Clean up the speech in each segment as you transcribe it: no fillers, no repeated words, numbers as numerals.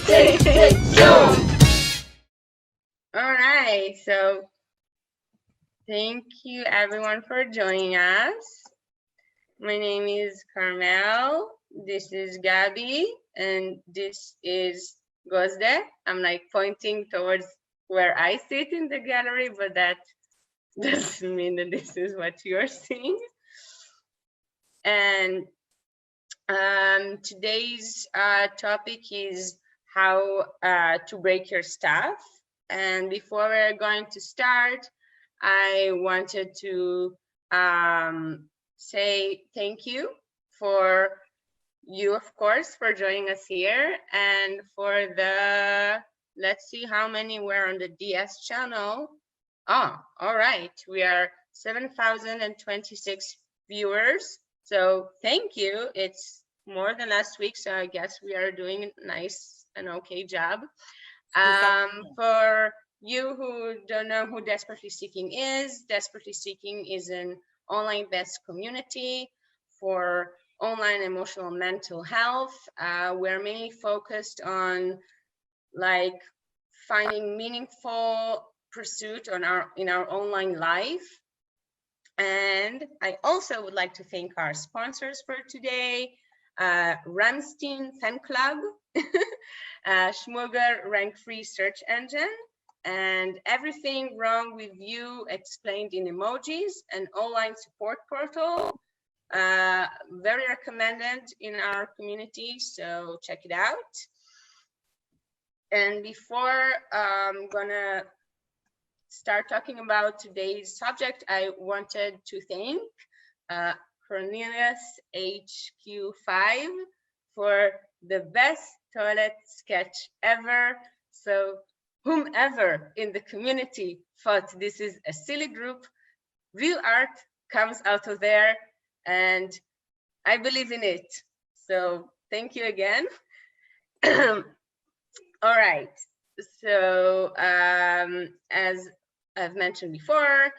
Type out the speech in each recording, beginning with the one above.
Zoom. All right, so thank you everyone for joining us. My name is Carmel, this is Gabby, and this is Gozde. I'm like pointing towards where I sit in the gallery, but that doesn't mean that this is what you're seeing. And today's topic is how to break your stuff. And before we're going to start, I wanted to say thank you for you, of course, for joining us here, and for the, let's see how many were on the DS channel. Oh, all right, we are 7,026 viewers. So thank you. It's more than last week, so I guess we are doing a nice and okay job. For you who don't know who Desperately Seeking is an online-based community for online emotional mental health. We're mainly focused on like finding meaningful pursuit in our online life. And I also would like to thank our sponsors for today, Ramstein Fan Club, Schmugger Rank-Free Search Engine, and Everything Wrong With You Explained in Emojis, an online support portal. Very recommended in our community, so check it out. And before I'm gonna start talking about today's subject, I wanted to thank Cornelius HQ5 for the best toilet sketch ever. So whomever in the community thought this is a silly group, real art comes out of there, and I believe in it. So thank you again. All right, so as I've mentioned before,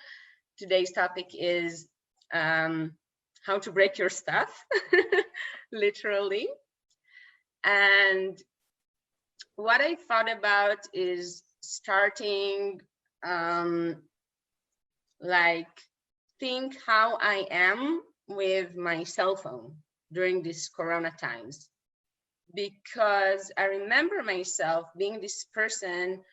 today's topic is how to break your stuff, literally. And what I thought about is starting like think how I am with my cell phone during these Corona times, because I remember myself being this person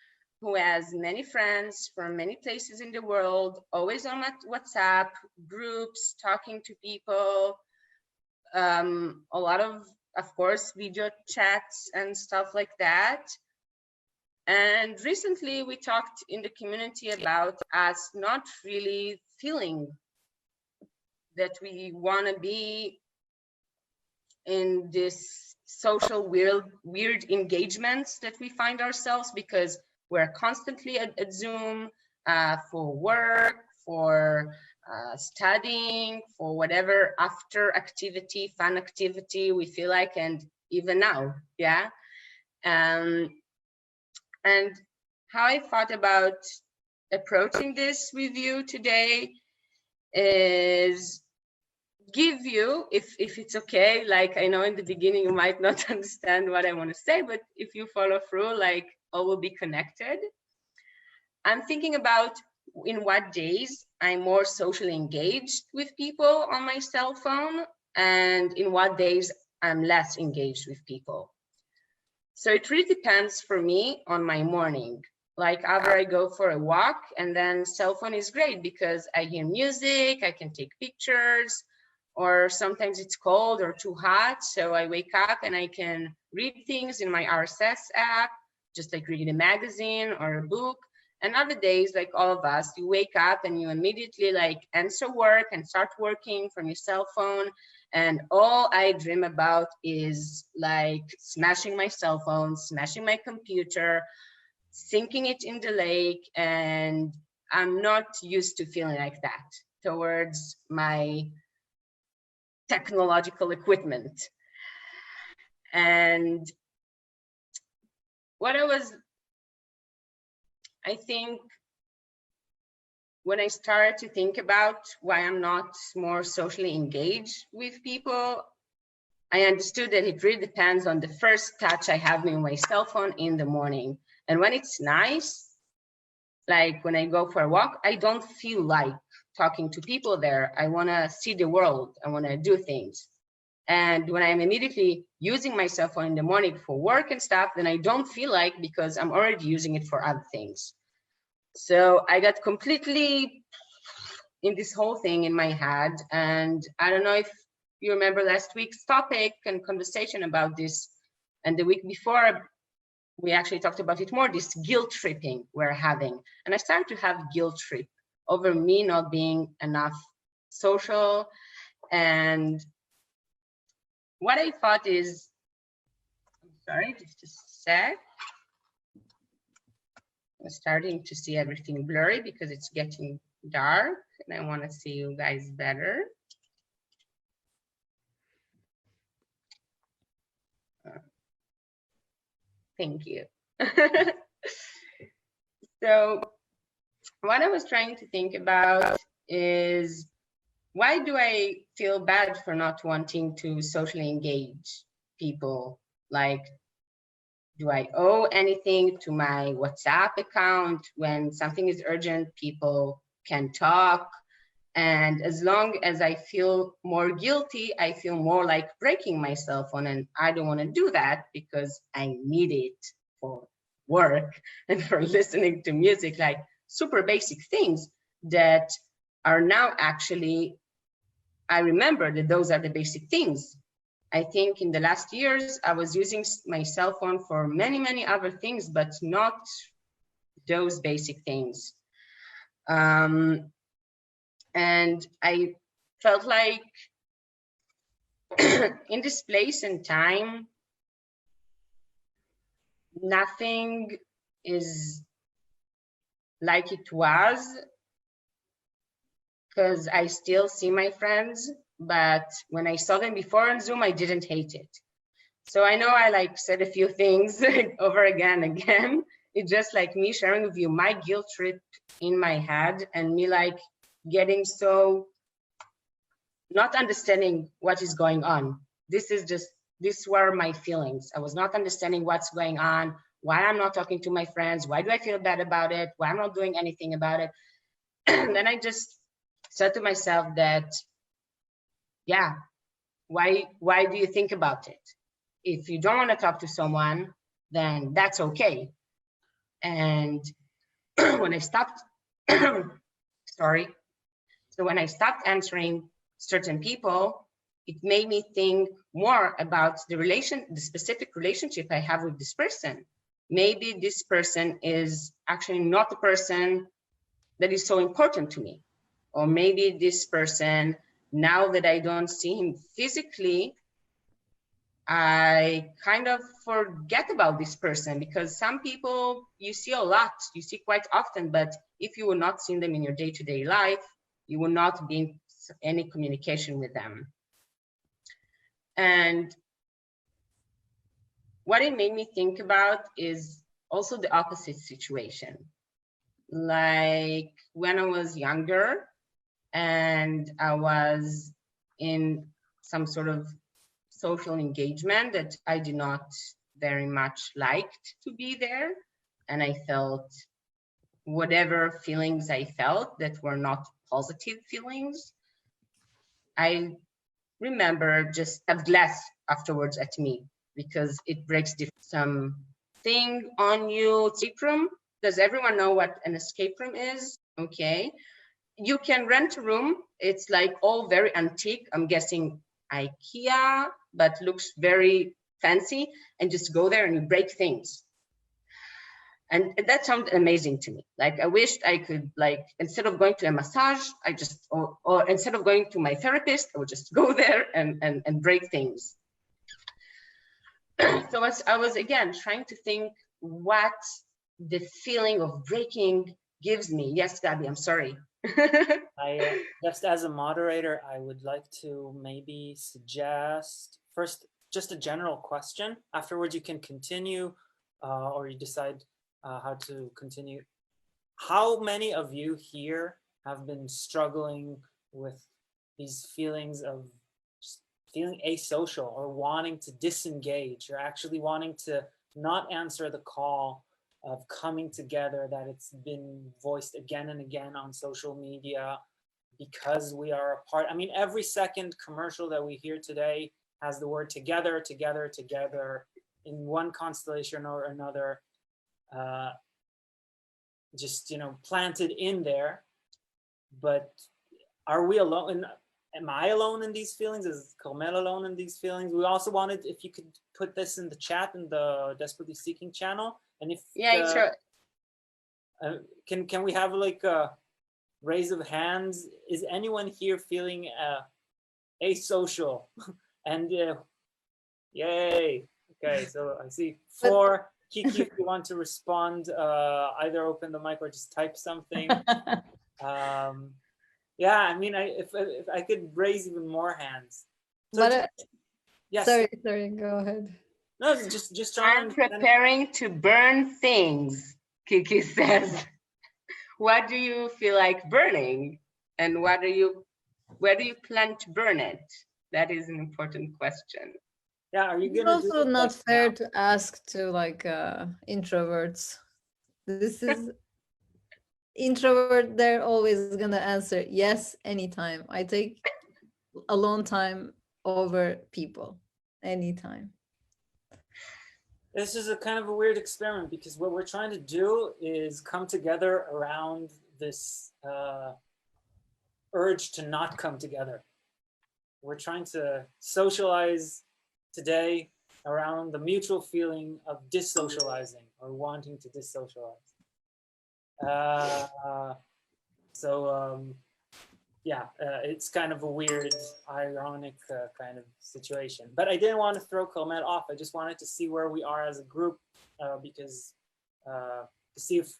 who has many friends from many places in the world, always on WhatsApp groups, talking to people, a lot of course, video chats and stuff like that. And recently we talked in the community about us not really feeling that we want to be in this social weird engagements that we find ourselves, because we're constantly at Zoom for work, for studying, for whatever after activity, fun activity we feel like, and even now, yeah. And how I thought about approaching this with you today is give you, if it's okay, like I know in the beginning you might not understand what I want to say, but if you follow through, like all will be connected. I'm thinking about in what days I'm more socially engaged with people on my cell phone, and in what days I'm less engaged with people. So it really depends for me on my morning. Like either I go for a walk, and then cell phone is great because I hear music, I can take pictures, or sometimes it's cold or too hot, so I wake up and I can read things in my RSS app, just like reading a magazine or a book. And other days, like all of us, you wake up and you immediately like answer work and start working from your cell phone. And all I dream about is like smashing my cell phone, smashing my computer, sinking it in the lake. And I'm not used to feeling like that towards my technological equipment. And what I think when I started to think about why I'm not more socially engaged with people, I understood that it really depends on the first touch I have with my cell phone in the morning. And when it's nice, like when I go for a walk, I don't feel like talking to people there. I want to see the world. I want to do things. And when I'm immediately using my cell phone in the morning for work and stuff, then I don't feel like, because I'm already using it for other things. So I got completely in this whole thing in my head. And I don't know if you remember last week's topic and conversation about this. And the week before, we actually talked about it more, this guilt tripping we're having. And I started to have guilt trip over me not being enough social. And what I thought is, I'm sorry, just a sec. I'm starting to see everything blurry because it's getting dark and I want to see you guys better. Thank you. So what I was trying to think about is, why do I feel bad for not wanting to socially engage people? Like, do I owe anything to my WhatsApp account? When something is urgent, people can talk. And as long as I feel more guilty, I feel more like breaking my cell phone. And I don't want to do that because I need it for work and for listening to music, like super basic things that are now actually, I remember that those are the basic things. I think in the last years, I was using my cell phone for many, many other things, but not those basic things. And I felt like in this place and time, nothing is like it was, because I still see my friends, but when I saw them before on Zoom, I didn't hate it. So I know I like said a few things over again and again. It's just like me sharing with you my guilt trip in my head, and me like getting so not understanding what is going on. These were my feelings. I was not understanding what's going on, why I'm not talking to my friends, why do I feel bad about it, why I'm not doing anything about it. And then I just said to myself that, yeah, why do you think about it? If you don't want to talk to someone, then that's okay. And when I stopped, sorry. So when I stopped answering certain people, it made me think more about the specific relationship I have with this person. Maybe this person is actually not the person that is so important to me. Or maybe this person, now that I don't see him physically, I kind of forget about this person, because some people you see a lot, you see quite often, but if you will not see them in your day-to-day life, you will not be in any communication with them. And what it made me think about is also the opposite situation. Like when I was younger and I was in some sort of social engagement that I did not very much liked to be there, and I felt whatever feelings I felt that were not positive feelings, I remember just a glass afterwards at me, because it breaks something on you. Escape room. Does everyone know what an escape room is? Okay. You can rent a room. It's like all very antique. I'm guessing IKEA, but looks very fancy, and just go there and you break things. And that sounded amazing to me. Like I wished I could, like, instead of going to a massage, or instead of going to my therapist, I would just go there and break things. So as I was again trying to think what the feeling of breaking gives me. Yes, Gabby, I'm sorry. I just as a moderator, I would like to maybe suggest first just a general question. Afterwards, you can continue, or you decide how to continue. How many of you here have been struggling with these feelings of feeling asocial or wanting to disengage, or actually wanting to not answer the call of coming together that it's been voiced again and again on social media, because we are apart. I mean, every second commercial that we hear today has the word together, together, together in one constellation or another, just, you know, planted in there. But are we alone? Am I alone in these feelings? Is Carmel alone in these feelings? We also wanted, if you could put this in the chat in the Desperately Seeking channel, and if sure. Can we have like a raise of hands? Is anyone here feeling asocial? And yay! Okay, so I see 4. Kiki, if you want to respond, either open the mic or just type something. Yeah, I mean, if I could raise even more hands. So But yes. Sorry, go ahead. No, just trying. I'm preparing to burn things, Kiki says. What do you feel like burning? And where do you plan to burn it? That is an important question. Yeah, are you It's gonna also not fair to ask to like introverts. This is introvert, they're always gonna answer yes anytime. I take alone time over people anytime. This is a kind of a weird experiment, because what we're trying to do is come together around this urge to not come together. We're trying to socialize today around the mutual feeling of dissocializing or wanting to dissocialize. Yeah, it's kind of a weird, ironic kind of situation. But I didn't want to throw Comet off. I just wanted to see where we are as a group, because to see if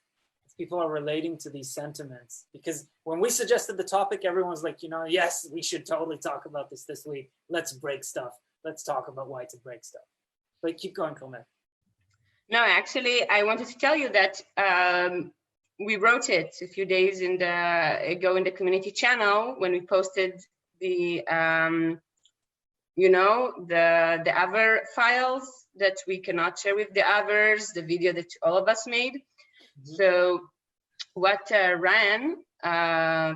people are relating to these sentiments. Because when we suggested the topic, everyone's like, you know, yes, we should totally talk about this week. Let's break stuff. Let's talk about why to break stuff. But keep going, Comet. No, actually, I wanted to tell you that we wrote it a few days ago in the community channel when we posted the the other files that we cannot share with the others, the video that all of us made. Mm-hmm. So what Ryan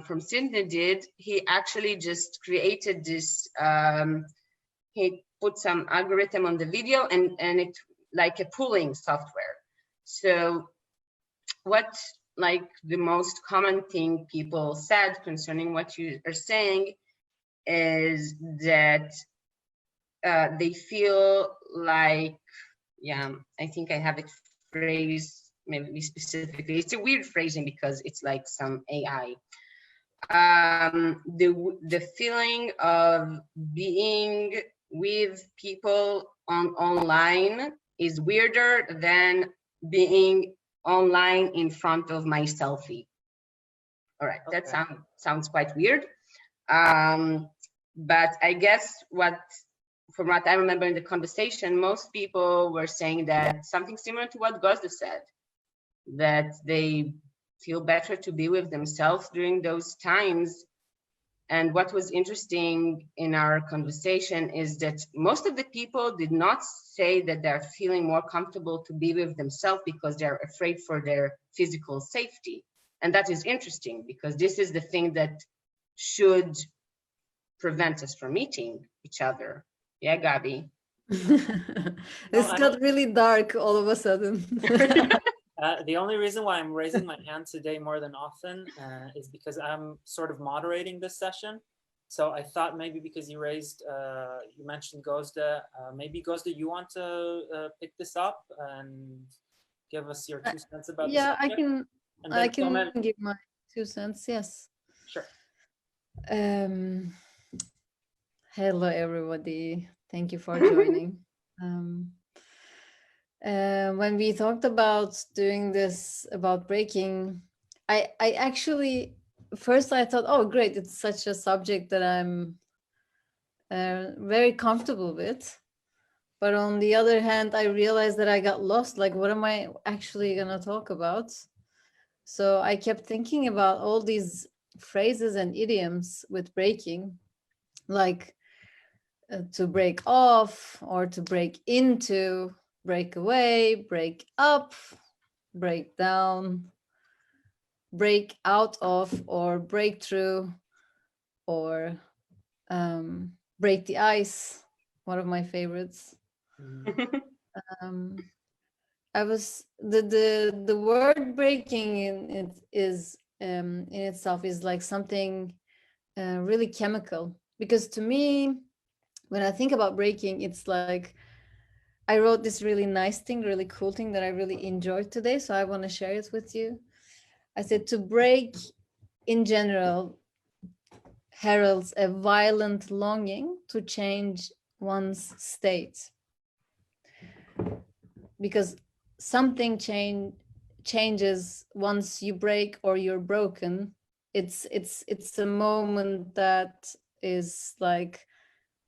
from Sydney did, he actually just created this, he put some algorithm on the video and it like a pooling software. So what like the most common thing people said concerning what you are saying is that they feel like, yeah, I think I have it phrased maybe specifically. It's a weird phrasing because it's like some AI. The feeling of being with people online is weirder than being online in front of my selfie. All right, okay. That sounds quite weird. But I guess from what I remember in the conversation, most people were saying that something similar to what Gosda said, that they feel better to be with themselves during those times. And what was interesting in our conversation is that most of the people did not say that they're feeling more comfortable to be with themselves because they're afraid for their physical safety. And that is interesting because this is the thing that should prevent us from meeting each other. Yeah, Gabi. It's got really dark all of a sudden. The only reason why I'm raising my hand today more than often is because I'm sort of moderating this session. So I thought maybe because you mentioned Gosda, maybe Gosda, you want to pick this up and give us your 2 cents about this? Yeah, I can give my 2 cents, yes. Sure. Hello, everybody. Thank you for joining. When we talked about doing this, about breaking, I actually, first I thought, oh, great, it's such a subject that I'm very comfortable with. But on the other hand, I realized that I got lost. Like, what am I actually going to talk about? So I kept thinking about all these phrases and idioms with breaking. Like, to break off or to break into, break away, break up, break down, break out of, or break through, or break the ice, one of my favorites. um, I was the word breaking in it is in itself is like something really chemical, because to me, when I think about breaking, it's like I wrote this really nice thing, really cool thing that I really enjoyed today, so I want to share it with you. I said to break in general heralds a violent longing to change one's state, because something changes once you break or you're broken. It's a moment that is like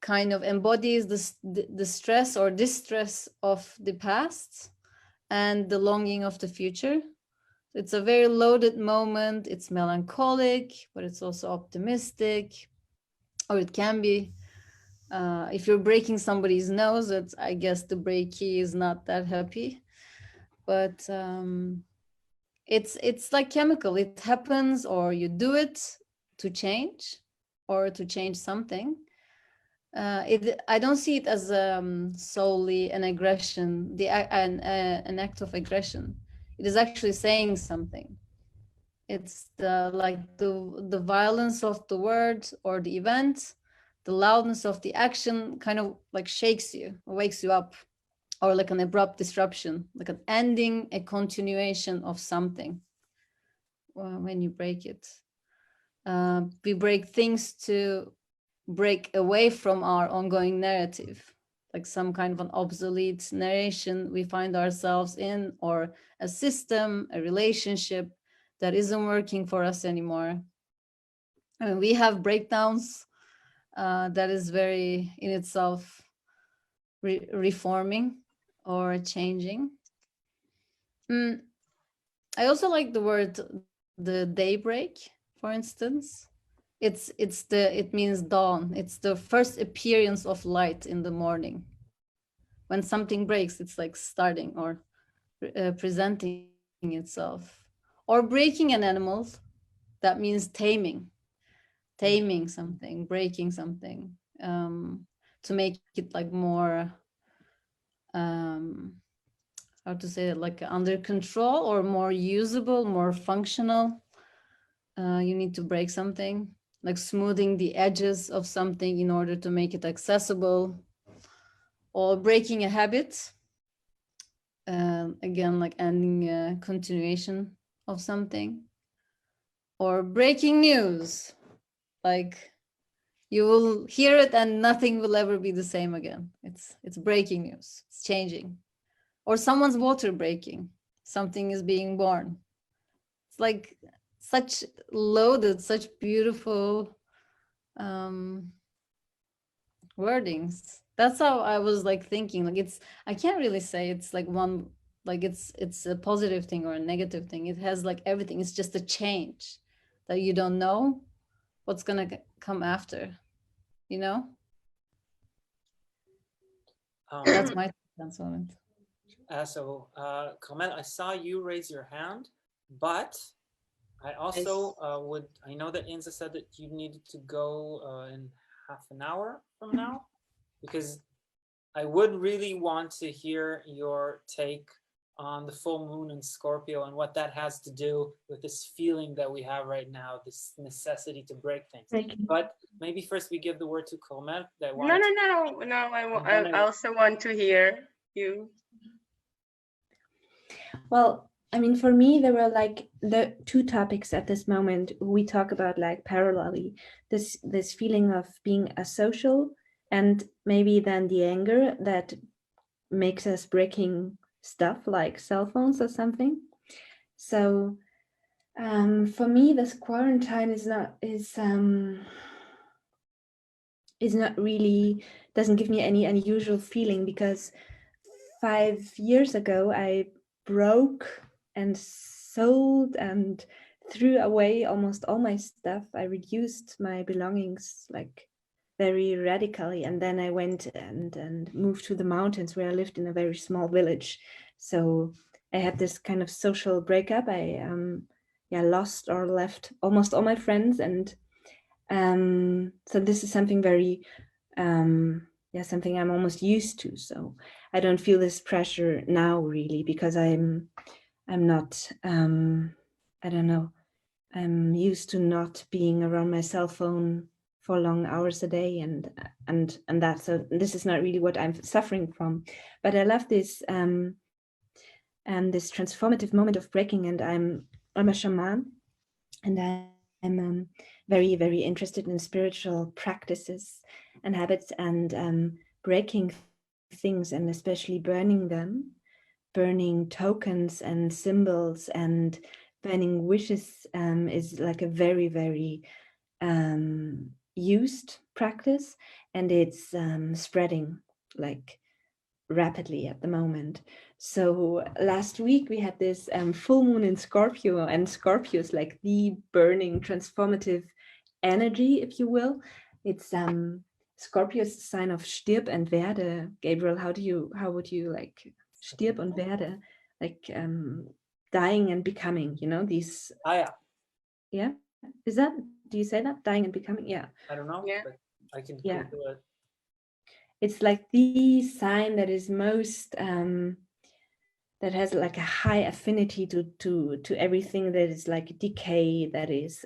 kind of embodies the stress or distress of the past and the longing of the future. It's a very loaded moment. It's melancholic, but it's also optimistic, or it can be. If you're breaking somebody's nose, it's, I guess the breakee is not that happy. But it's like chemical. It happens, or you do it to change, or to change something. I don't see it as solely an aggression, an act of aggression. It is actually saying something. It's the violence of the word or the event, the loudness of the action kind of like shakes you, wakes you up, or like an abrupt disruption, like an ending, a continuation of something. When you break it, we break things to break away from our ongoing narrative, like some kind of an obsolete narration we find ourselves in, or a system, a relationship that isn't working for us anymore. I mean, we have breakdowns that is very in itself reforming or changing. I also like the word the daybreak, for instance. It means dawn. It's the first appearance of light in the morning. When something breaks, it's like starting or presenting itself. Or breaking an animal, that means taming something, breaking something, to make it like more, how to say it, like under control or more usable, more functional. You need to break something, like smoothing the edges of something in order to make it accessible, or breaking a habit. Again, like ending a continuation of something, or breaking news, like you will hear it and nothing will ever be the same again. It's breaking news. It's changing. Or someone's water breaking. Something is being born. It's like such loaded, such beautiful wordings. That's how I was like thinking. Like I can't really say it's like one, like it's a positive thing or a negative thing. It has like everything. It's just a change that you don't know what's gonna come after, you know? That's my sense on it. Clement, I saw you raise your hand, but I also I know that Inza said that you needed to go in half an hour from now, because I would really want to hear your take on the full moon in Scorpio and what that has to do with this feeling that we have right now, this necessity to break things. But maybe first we give the word to Clement. No. I also want to hear you. Well, I mean, for me, there were like the two topics at this moment we talk about like parallelly. This feeling of being asocial, and maybe then the anger that makes us breaking stuff like cell phones or something. So for me, this quarantine is not really, doesn't give me any unusual feeling, because 5 years ago I broke and sold and threw away almost all my stuff. I reduced my belongings like very radically. And then I went and moved to the mountains, where I lived in a very small village. So I had this kind of social breakup. I lost or left almost all my friends, and so this is something very something I'm almost used to. So I don't feel this pressure now, really, because I'm not I don't know, I'm used to not being around my cell phone for long hours a day, and that. So this is not really what I'm suffering from. But I love this this transformative moment of breaking, and I'm a shaman, and I'm very, very interested in spiritual practices and habits, and breaking things, and especially burning them, burning tokens and symbols, and burning wishes is like a very, very used practice, and it's spreading like rapidly at the moment. So last week we had this full moon in Scorpio, and Scorpio is like the burning transformative energy, if you will. It's Scorpio is the sign of stirb and werde. Gabriel, how would you like stirb und werde, like dying and becoming, you know, these yeah, is that, do you say that, dying and becoming? Yeah, I don't know, Yeah. but I can Yeah. Google it. It's like the sign that is most that has like a high affinity to everything that is like decay, that is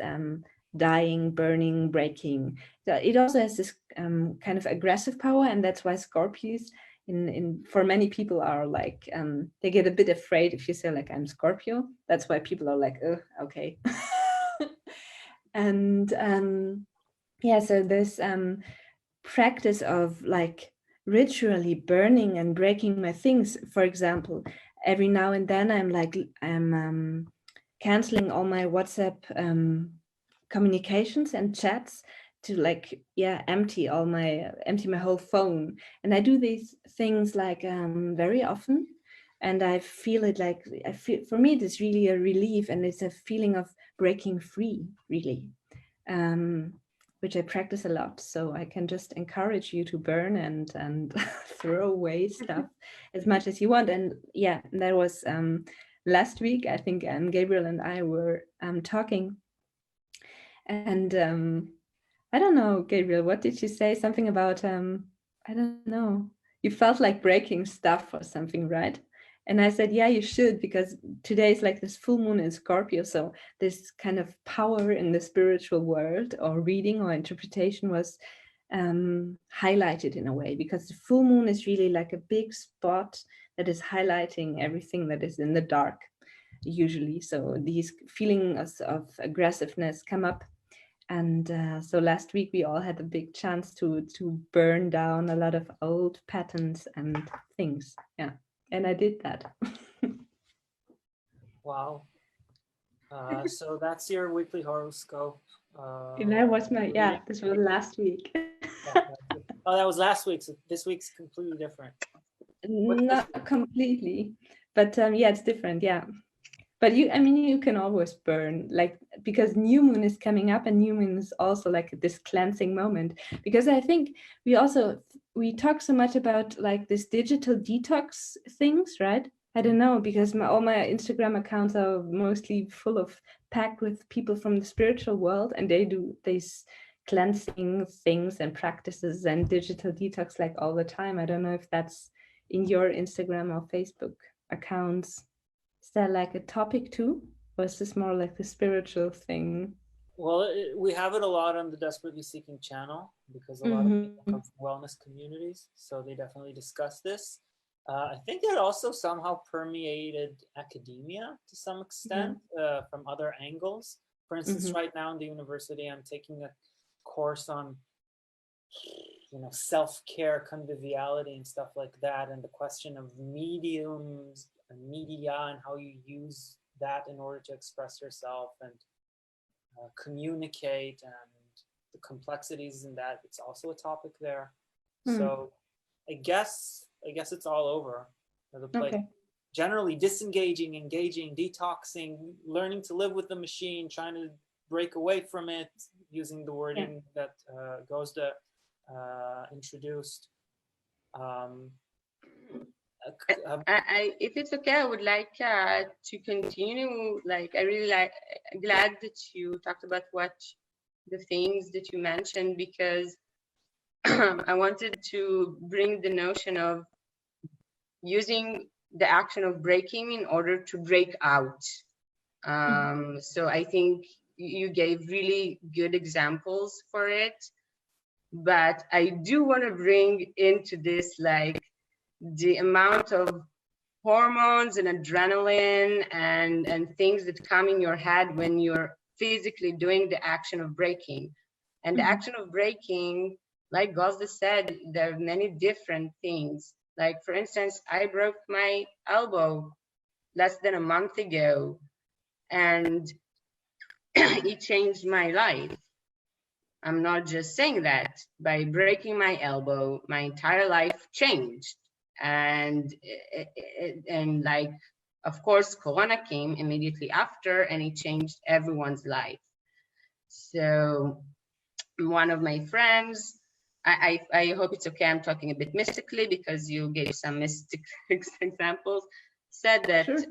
dying, burning, breaking. So it also has this kind of aggressive power, and that's why Scorpios in for many people are like they get a bit afraid if you say like I'm Scorpio. That's why people are like, oh, okay. And so this practice of like ritually burning and breaking my things, for example, every now and then I'm canceling all my WhatsApp communications and chats to like empty my whole phone. And I do these things like very often, and I feel it like, for me it is really a relief, and it's a feeling of breaking free, really, which I practice a lot. So I can just encourage you to burn and throw away stuff as much as you want. And that was last week, I think, Gabriel and I were talking, and I don't know, Gabriel, what did you say? Something about I don't know, you felt like breaking stuff or something, right? And I said, yeah, you should, because today is like this full moon in Scorpio. So this kind of power in the spiritual world, or reading or interpretation, was highlighted in a way, because the full moon is really like a big spot that is highlighting everything that is in the dark, usually. So these feelings of aggressiveness come up. And so last week we all had a big chance to burn down a lot of old patterns and things. Yeah. And I did that. Wow. So that's your weekly horoscope. And that was my, this was last week. Oh, that was last week. So this week's completely different. Not completely, but it's different. Yeah. But you can always burn, like, because new moon is coming up, and new moon is also like this cleansing moment. Because I think we talk so much about like this digital detox things, right? I don't know, because all my Instagram accounts are mostly packed with people from the spiritual world, and they do these cleansing things and practices and digital detox like all the time. I don't know if that's in your Instagram or Facebook accounts. Is that like a topic too? Or is this more like the spiritual thing? Well, we have it a lot on the Desperately Seeking channel, because a lot of people come from wellness communities. So they definitely discuss this. I think it also somehow permeated academia to some extent, from other angles. For instance, right now in the university, I'm taking a course on self-care, conviviality, and stuff like that, and the question of mediums and media, and how you use that in order to express yourself and communicate, and the complexities in that. It's also a topic there. So I guess it's all over the place. Okay. Generally disengaging, engaging, detoxing, learning to live with the machine, trying to break away from it, using the wording that goes to introduced. If it's okay, I would like to continue. Like, I really glad that you talked about the things that you mentioned, because I wanted to bring the notion of using the action of breaking in order to break out. So I think you gave really good examples for it, but I do want to bring into this like the amount of hormones and adrenaline and things that come in your head when you're physically doing the action of breaking. And the action of breaking, like Gazda said, there are many different things. Like, for instance, I broke my elbow less than a month ago, and it changed my life. I'm not just saying that. By breaking my elbow, my entire life changed. And like, of course, Corona came immediately after, and it changed everyone's life. So one of my friends, I hope it's okay, I'm talking a bit mystically because you gave some mystic examples, said that sure.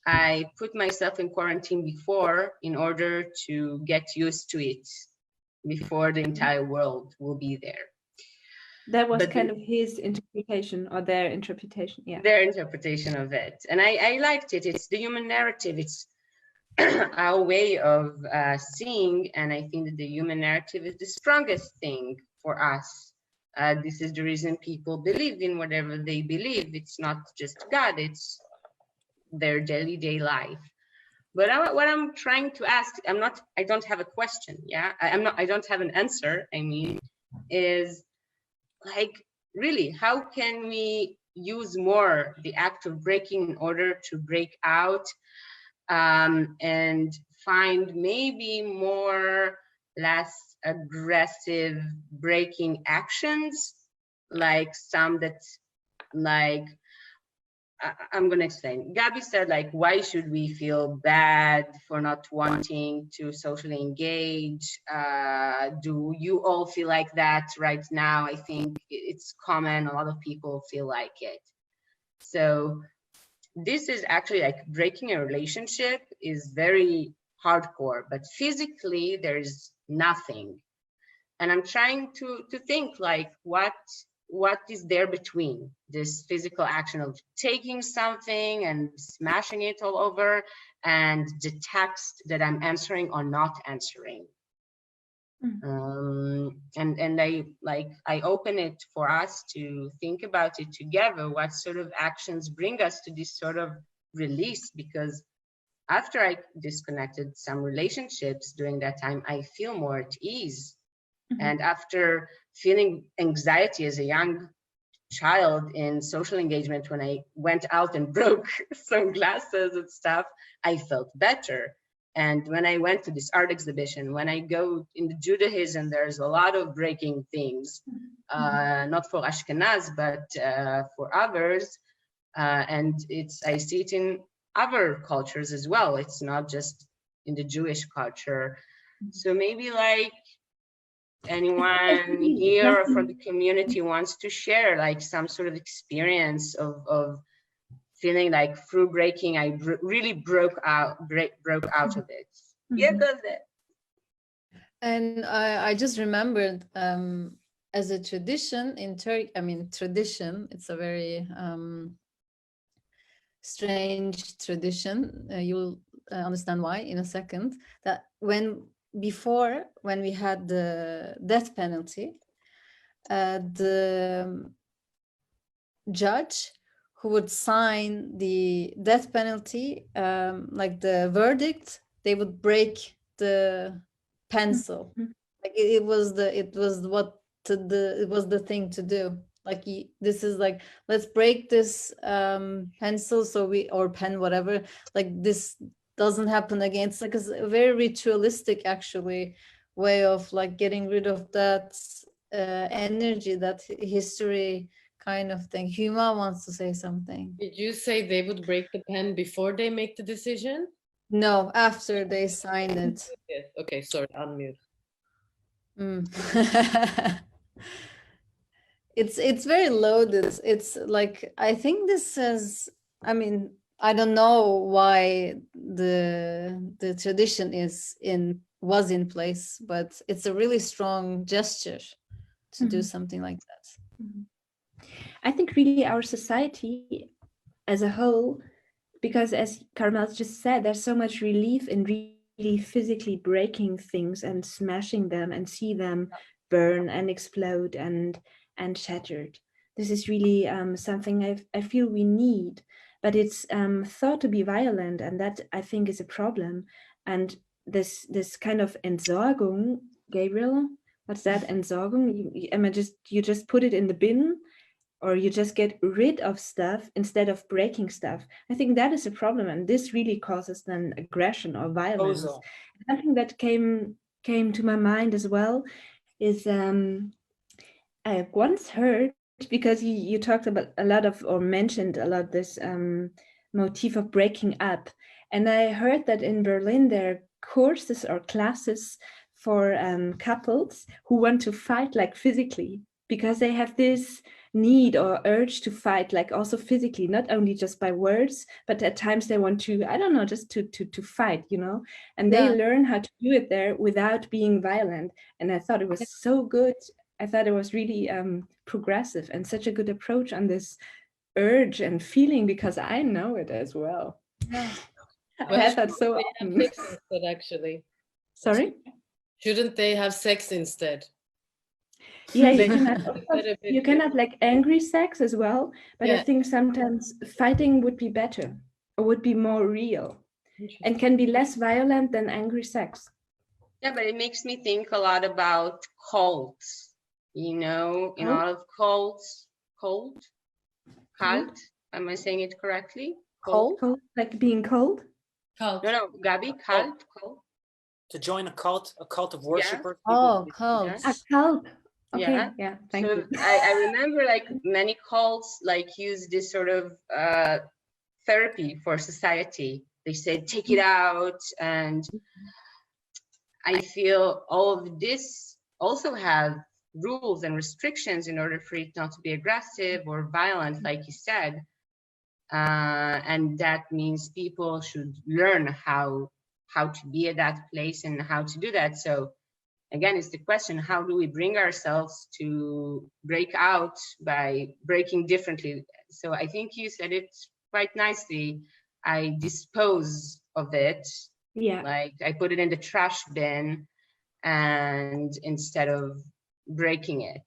I put myself in quarantine before in order to get used to it before the entire world will be there. That was kind of his interpretation, or their interpretation, yeah. Their interpretation of it. And I liked it. It's the human narrative. It's our way of seeing, and I think that the human narrative is the strongest thing for us. This is the reason people believe in whatever they believe. It's not just God, it's their daily life. But what I'm trying to ask, I don't have a question, yeah? I don't have an answer, I mean, is like, really, how can we use more the act of breaking in order to break out, and find maybe less aggressive breaking actions, like some that, like, I'm going to explain. Gabi said, like, why should we feel bad for not wanting to socially engage? Do you all feel like that right now? I think it's common. A lot of people feel like it. So this is actually like breaking a relationship is very hardcore, but physically there's nothing. And I'm trying to think like what is there between this physical action of taking something and smashing it all over and the text that I'm answering or not answering. And I open it for us to think about it together. What sort of actions bring us to this sort of release? Because after I disconnected some relationships during that time, I feel more at ease. And after feeling anxiety as a young child in social engagement, when I went out and broke some glasses and stuff, I felt better. And when I went to this art exhibition, when I go into Judaism, there's a lot of breaking things, not for Ashkenaz, but for others. And I see it in other cultures as well. It's not just in the Jewish culture. So maybe like, anyone here from the community wants to share like some sort of experience of feeling like through breaking, I really broke out of it. Yeah, that's it. And I just remembered, as a tradition in Turkey, tradition, it's a very strange tradition. You'll understand why in a second. That before when we had the death penalty, the judge who would sign the death penalty, like the verdict, they would break the pencil. Like it was the thing to do. Like this is like, let's break this pencil or pen, whatever. Like this doesn't happen again. It's like a very ritualistic actually way of like getting rid of that energy, that history kind of thing. Huma wants to say something. Did you say they would break the pen before they make the decision? No, after they signed it. Yes. Okay, sorry, unmute. It's very loaded. It's like, I think this is, I mean, I don't know why the tradition was in place, but it's a really strong gesture to do something like that. I think really our society as a whole, because as Carmel just said, there's so much relief in really physically breaking things and smashing them and see them burn and explode and shattered. This is really something I feel we need, but it's thought to be violent, and that I think is a problem. And this kind of Entsorgung, Gabriel, what's that? Entsorgung? You just put it in the bin, or you just get rid of stuff instead of breaking stuff. I think that is a problem, and this really causes then aggression or violence. Proposal. Something that came to my mind as well is I once heard, because you talked about a lot of, or mentioned a lot, this motif of breaking up, and I heard that in Berlin there are courses or classes for couples who want to fight like physically, because they have this need or urge to fight, like also physically, not only just by words, but at times they want to, I don't know, just to fight, you know, and they learn how to do it there without being violent. And I thought it was so good. I thought it was really progressive and such a good approach on this urge and feeling, because I know it as well. Yeah. I had that so They have often. sex instead, actually. Sorry? Shouldn't they have sex instead? Yeah, They- you can have like angry sex as well, but I Yeah. think sometimes fighting would be better, or would be more real, and can be less violent than angry sex. Yeah, but it makes me think a lot about cults. You know, in a lot of cults, cult, am I saying it correctly? Cold? Cold, like being cold. Cult. No, Gabi, cult, cult. To join a cult of worshippers. Oh, people- cold. Yes. A cult. Okay, Yeah. thank So you. I remember like many cults like use this sort of therapy for society. They said, take it out. And I feel all of this also have rules and restrictions in order for it not to be aggressive or violent, like you said. And that means people should learn how to be at that place and how to do that. So again, it's the question, how do we bring ourselves to break out by breaking differently? So I think you said it quite nicely. I dispose of it. Yeah. Like I put it in the trash bin, and instead of breaking it,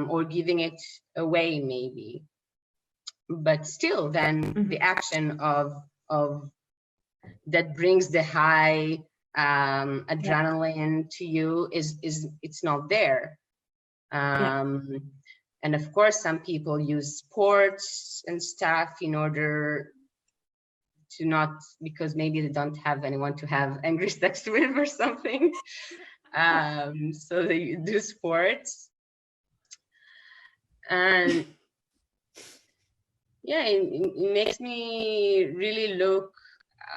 or giving it away maybe. But still then the action of that brings the high adrenaline to you is it's not there. And of course some people use sports and stuff in order to not, because maybe they don't have anyone to have angry sex with or something. So they do sports. And yeah, it makes me really look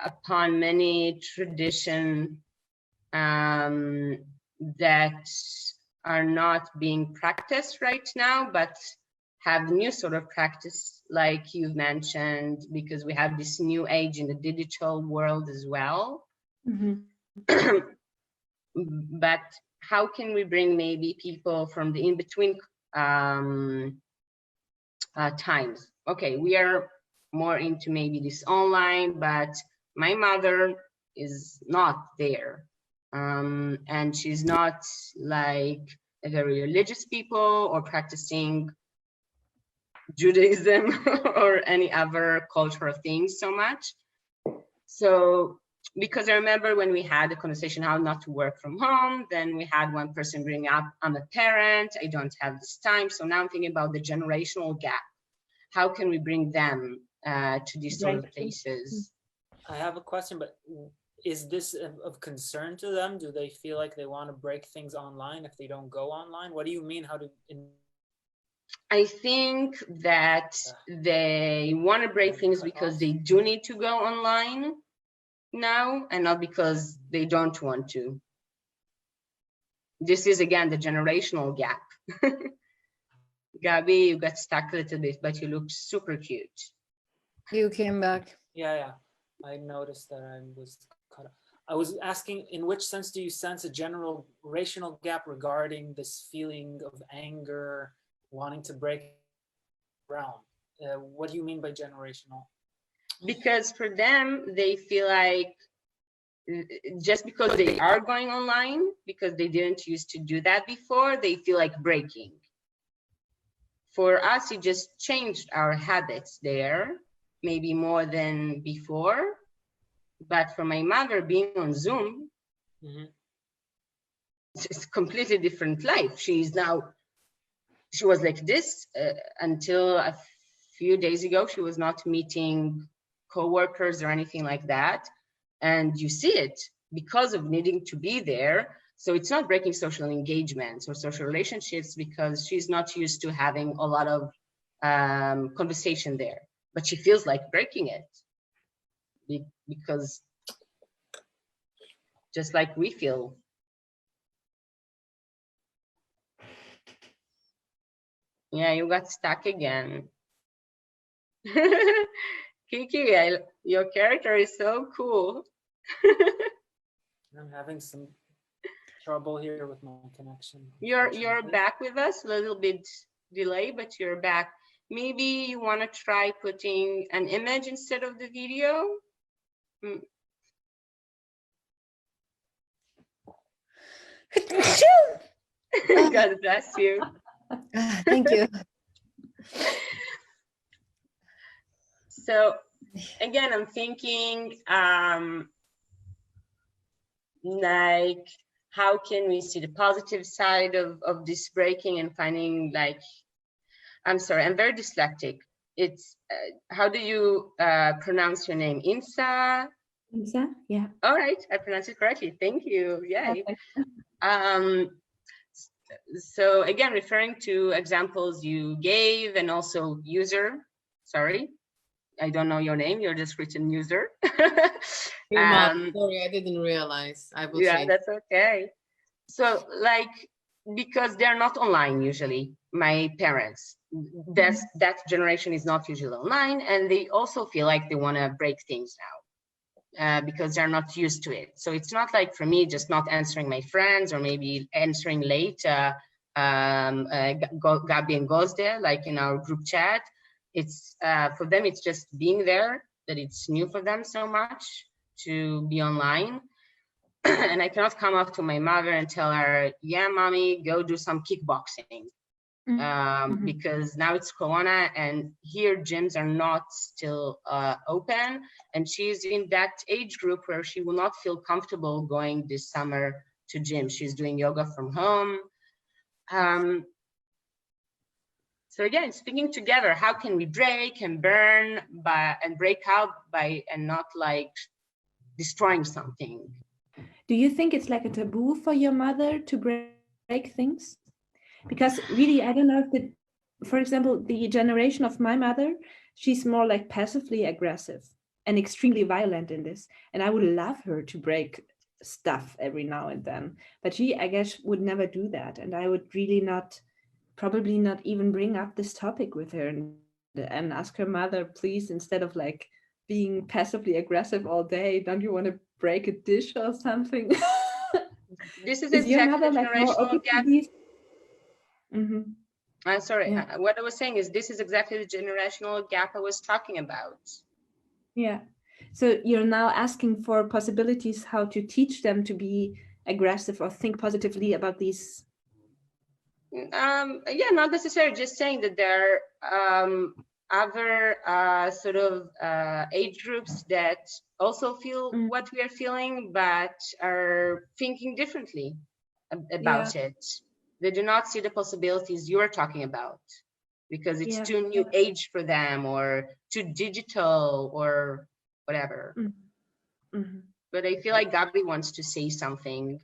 upon many traditions that are not being practiced right now, but have new sort of practice, like you've mentioned, because we have this new age in the digital world as well. But how can we bring maybe people from the in-between times? Okay, we are more into maybe this online, but my mother is not there. And she's not like a very religious people or practicing Judaism or any other cultural things so much. So, because I remember when we had a conversation how not to work from home, then we had one person bring up, I'm a parent, I don't have this time. So now I'm thinking about the generational gap. How can we bring them to these sort of places? I have a question, but is this of concern to them? Do they feel like they want to break things online if they don't go online? What do you mean? How to? I think that they want to break things because they do need to go online now, and not because they don't want to. This is again the generational gap. Gabi, you got stuck a little bit, but you look super cute. You came back. Yeah. I noticed that I was cut off. I was asking, in which sense do you sense a general racial gap regarding this feeling of anger, wanting to break ground? What do you mean by generational? Because for them, they feel like just because they are going online, because they didn't used to do that before, they feel like breaking. For us, it just changed our habits there, maybe more than before. But for my mother, being on Zoom, it's a completely different life. She was like this until a few days ago. She was not meeting coworkers or anything like that. And you see it because of needing to be there. So it's not breaking social engagements or social relationships because she's not used to having a lot of conversation there, but she feels like breaking it because just like we feel. Yeah, you got stuck again. Kiki, your character is so cool. I'm having some trouble here with my connection. You're back with us, a little bit delay, but you're back. Maybe you want to try putting an image instead of the video. God bless you. Thank you. So again, I'm thinking like, how can we see the positive side of this breaking and finding like, I'm sorry, I'm very dyslexic. It's, how do you pronounce your name? Insa? Insa, yeah. All right, I pronounced it correctly. Thank you. Yay. So again, referring to examples you gave and also user, sorry, I don't know your name, you're just written user. Sorry, I didn't realize. I will Yeah, say. that's okay. So like, because they're not online usually, my parents, that generation is not usually online, and they also feel like they want to break things now because they're not used to it. So it's not like for me just not answering my friends or maybe answering late Gabi and goes there, like in our group chat. It's for them, it's just being there, that it's new for them so much to be online. And I cannot come up to my mother and tell her, yeah, mommy, go do some kickboxing. Because now it's Corona and here gyms are not still open. And she's in that age group where she will not feel comfortable going this summer to gym. She's doing yoga from home. So again, speaking together, how can we break and burn and break out and not like destroying something? Do you think it's like a taboo for your mother to break things? Because really, I don't know if for example, the generation of my mother, she's more like passively aggressive and extremely violent in this. And I would love her to break stuff every now and then. But she, I guess, would never do that. And I would really probably not even bring up this topic with her and ask her mother, please, instead of like being passively aggressive all day, don't you want to break a dish or something? This is your exactly mother the like more generational open to gap. these? Sorry, Yeah. what I was saying is this is exactly the generational gap I was talking about. Yeah. So you're now asking for possibilities how to teach them to be aggressive or think positively about these. Yeah, not necessarily, just saying that there are other sort of age groups that also feel what we are feeling, but are thinking differently about it. They do not see the possibilities you are talking about because it's too new age for them or too digital or whatever. But I feel like Gabi wants to say something.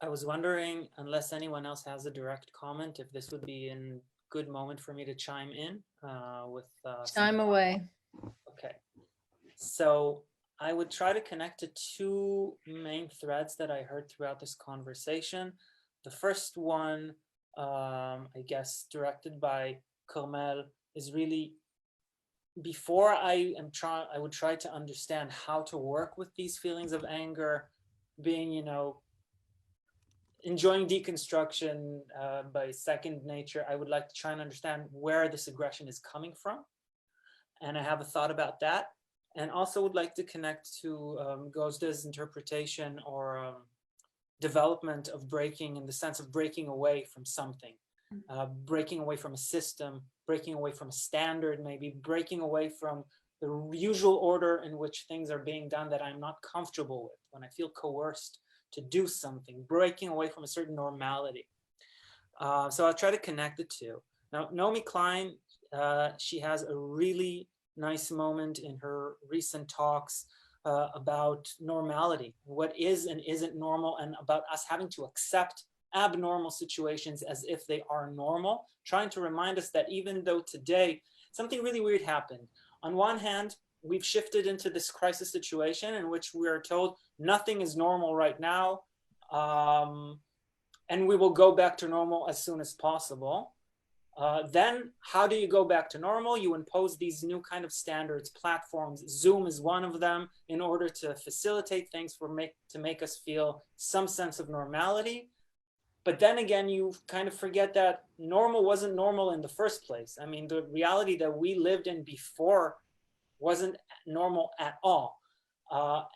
I was wondering, unless anyone else has a direct comment, if this would be a good moment for me to chime in with chime away. Okay. So I would try to connect to two main threads that I heard throughout this conversation. The first one, I guess, directed by Carmel, is really, before I would try to understand how to work with these feelings of anger, being, you know, enjoying deconstruction by second nature. I would like to try and understand where this aggression is coming from. And I have a thought about that. And also would like to connect to Gozda's interpretation or development of breaking, in the sense of breaking away from something, breaking away from a system, breaking away from a standard, maybe breaking away from the usual order in which things are being done that I'm not comfortable with, when I feel coerced to do something, breaking away from a certain normality. So I'll try to connect the two. Now, Naomi Klein, she has a really nice moment in her recent talks about normality, what is and isn't normal, and about us having to accept abnormal situations as if they are normal, trying to remind us that even though today something really weird happened, on one hand, we've shifted into this crisis situation in which we are told nothing is normal right now, and we will go back to normal as soon as possible. Then how do you go back to normal? You impose these new kind of standards, platforms. Zoom is one of them, in order to facilitate things to make us feel some sense of normality. But then again, you kind of forget that normal wasn't normal in the first place. I mean, the reality that we lived in before wasn't normal at all.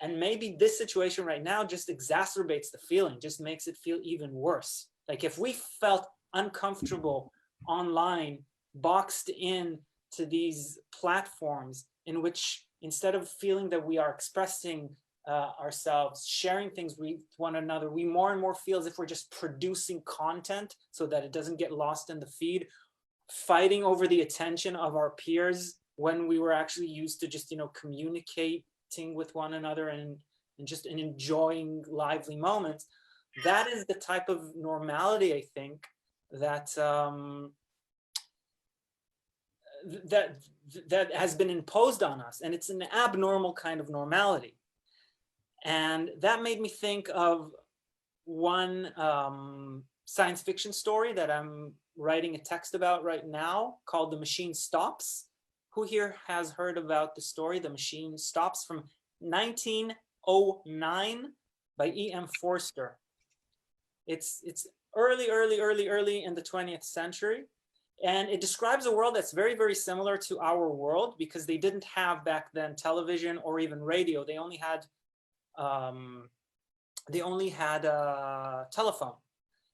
And maybe this situation right now just exacerbates the feeling, just makes it feel even worse. Like if we felt uncomfortable online, boxed in to these platforms in which, instead of feeling that we are expressing ourselves, sharing things with one another, we more and more feel as if we're just producing content so that it doesn't get lost in the feed, fighting over the attention of our peers when we were actually used to just, you know, communicating with one another and just enjoying lively moments. That is the type of normality, I think, that that has been imposed on us, and it's an abnormal kind of normality. And that made me think of one science fiction story that I'm writing a text about right now, called The Machine Stops. Who here has heard about the story The Machine Stops, from 1909 by E.M. Forster? It's early in the 20th century. And it describes a world that's very, very similar to our world, because they didn't have back then television or even radio. They only had telephone.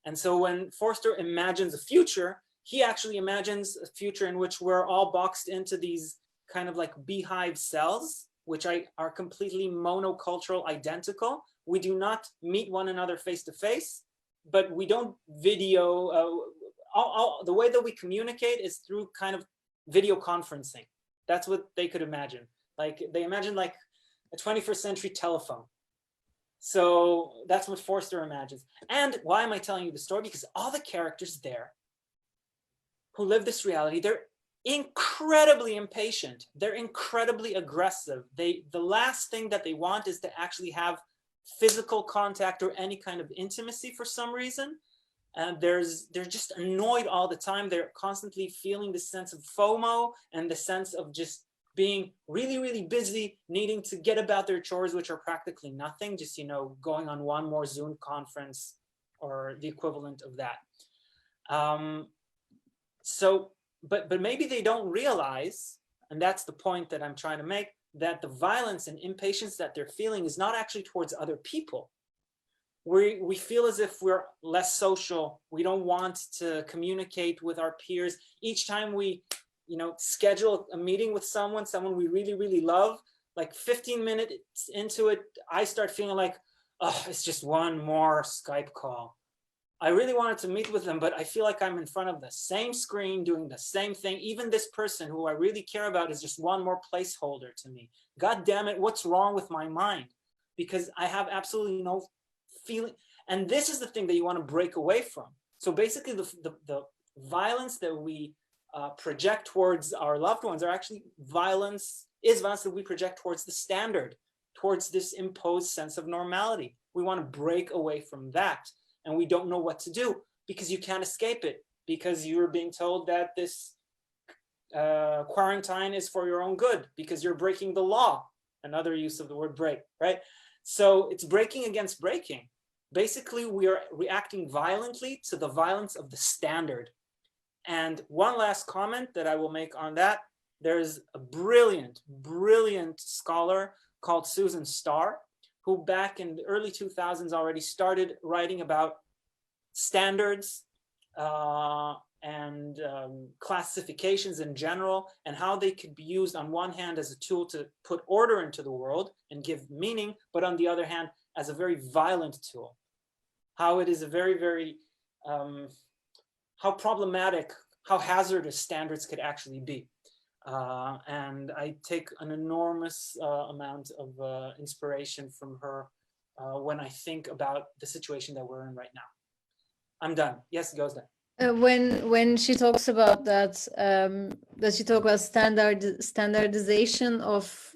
And so when Forster imagines a future, he actually imagines a future in which we're all boxed into these kind of like beehive cells, which are completely monocultural, identical. We do not meet one another face to face, but we don't video. The way that we communicate is through kind of video conferencing. That's what they could imagine. Like they imagine like a 21st century telephone. So that's what Forster imagines. And why am I telling you the story? Because all the characters there who live this reality, they're incredibly impatient. They're incredibly aggressive. The last thing that they want is to actually have physical contact or any kind of intimacy for some reason. And they're just annoyed all the time. They're constantly feeling the sense of FOMO and the sense of just being really, really busy, needing to get about their chores, which are practically nothing, just, you know, going on one more Zoom conference or the equivalent of that. But maybe they don't realize, and that's the point that I'm trying to make, that the violence and impatience that they're feeling is not actually towards other people. We feel as if we're less social. We don't want to communicate with our peers. Each time we, you know, schedule a meeting with someone we really, really love, like 15 minutes into it, I start feeling like, oh, it's just one more Skype call. I really wanted to meet with them, but I feel like I'm in front of the same screen doing the same thing. Even this person who I really care about is just one more placeholder to me. God damn it, what's wrong with my mind? Because I have absolutely no feeling. And this is the thing that you want to break away from. So basically the violence that we project towards our loved ones are actually violence that we project towards the standard, towards this imposed sense of normality. We want to break away from that. and we don't know what to do because you can't escape it, because you're being told that this quarantine is for your own good because you're breaking the law. Another use of the word break, right? So it's breaking against breaking. Basically, we are reacting violently to the violence of the standard. And one last comment that I will make on that, there's a brilliant, brilliant scholar called Susan Starr, who back in the early 2000s already started writing about standards and classifications in general, and how they could be used on one hand as a tool to put order into the world and give meaning, but on the other hand, as a very violent tool. How it is a very, very, how problematic, how hazardous standards could actually be. And I take an enormous amount of inspiration from her when I think about the situation that we're in right now. I'm done. Yes, Gözde. When she talks about that, does she talk about standardization of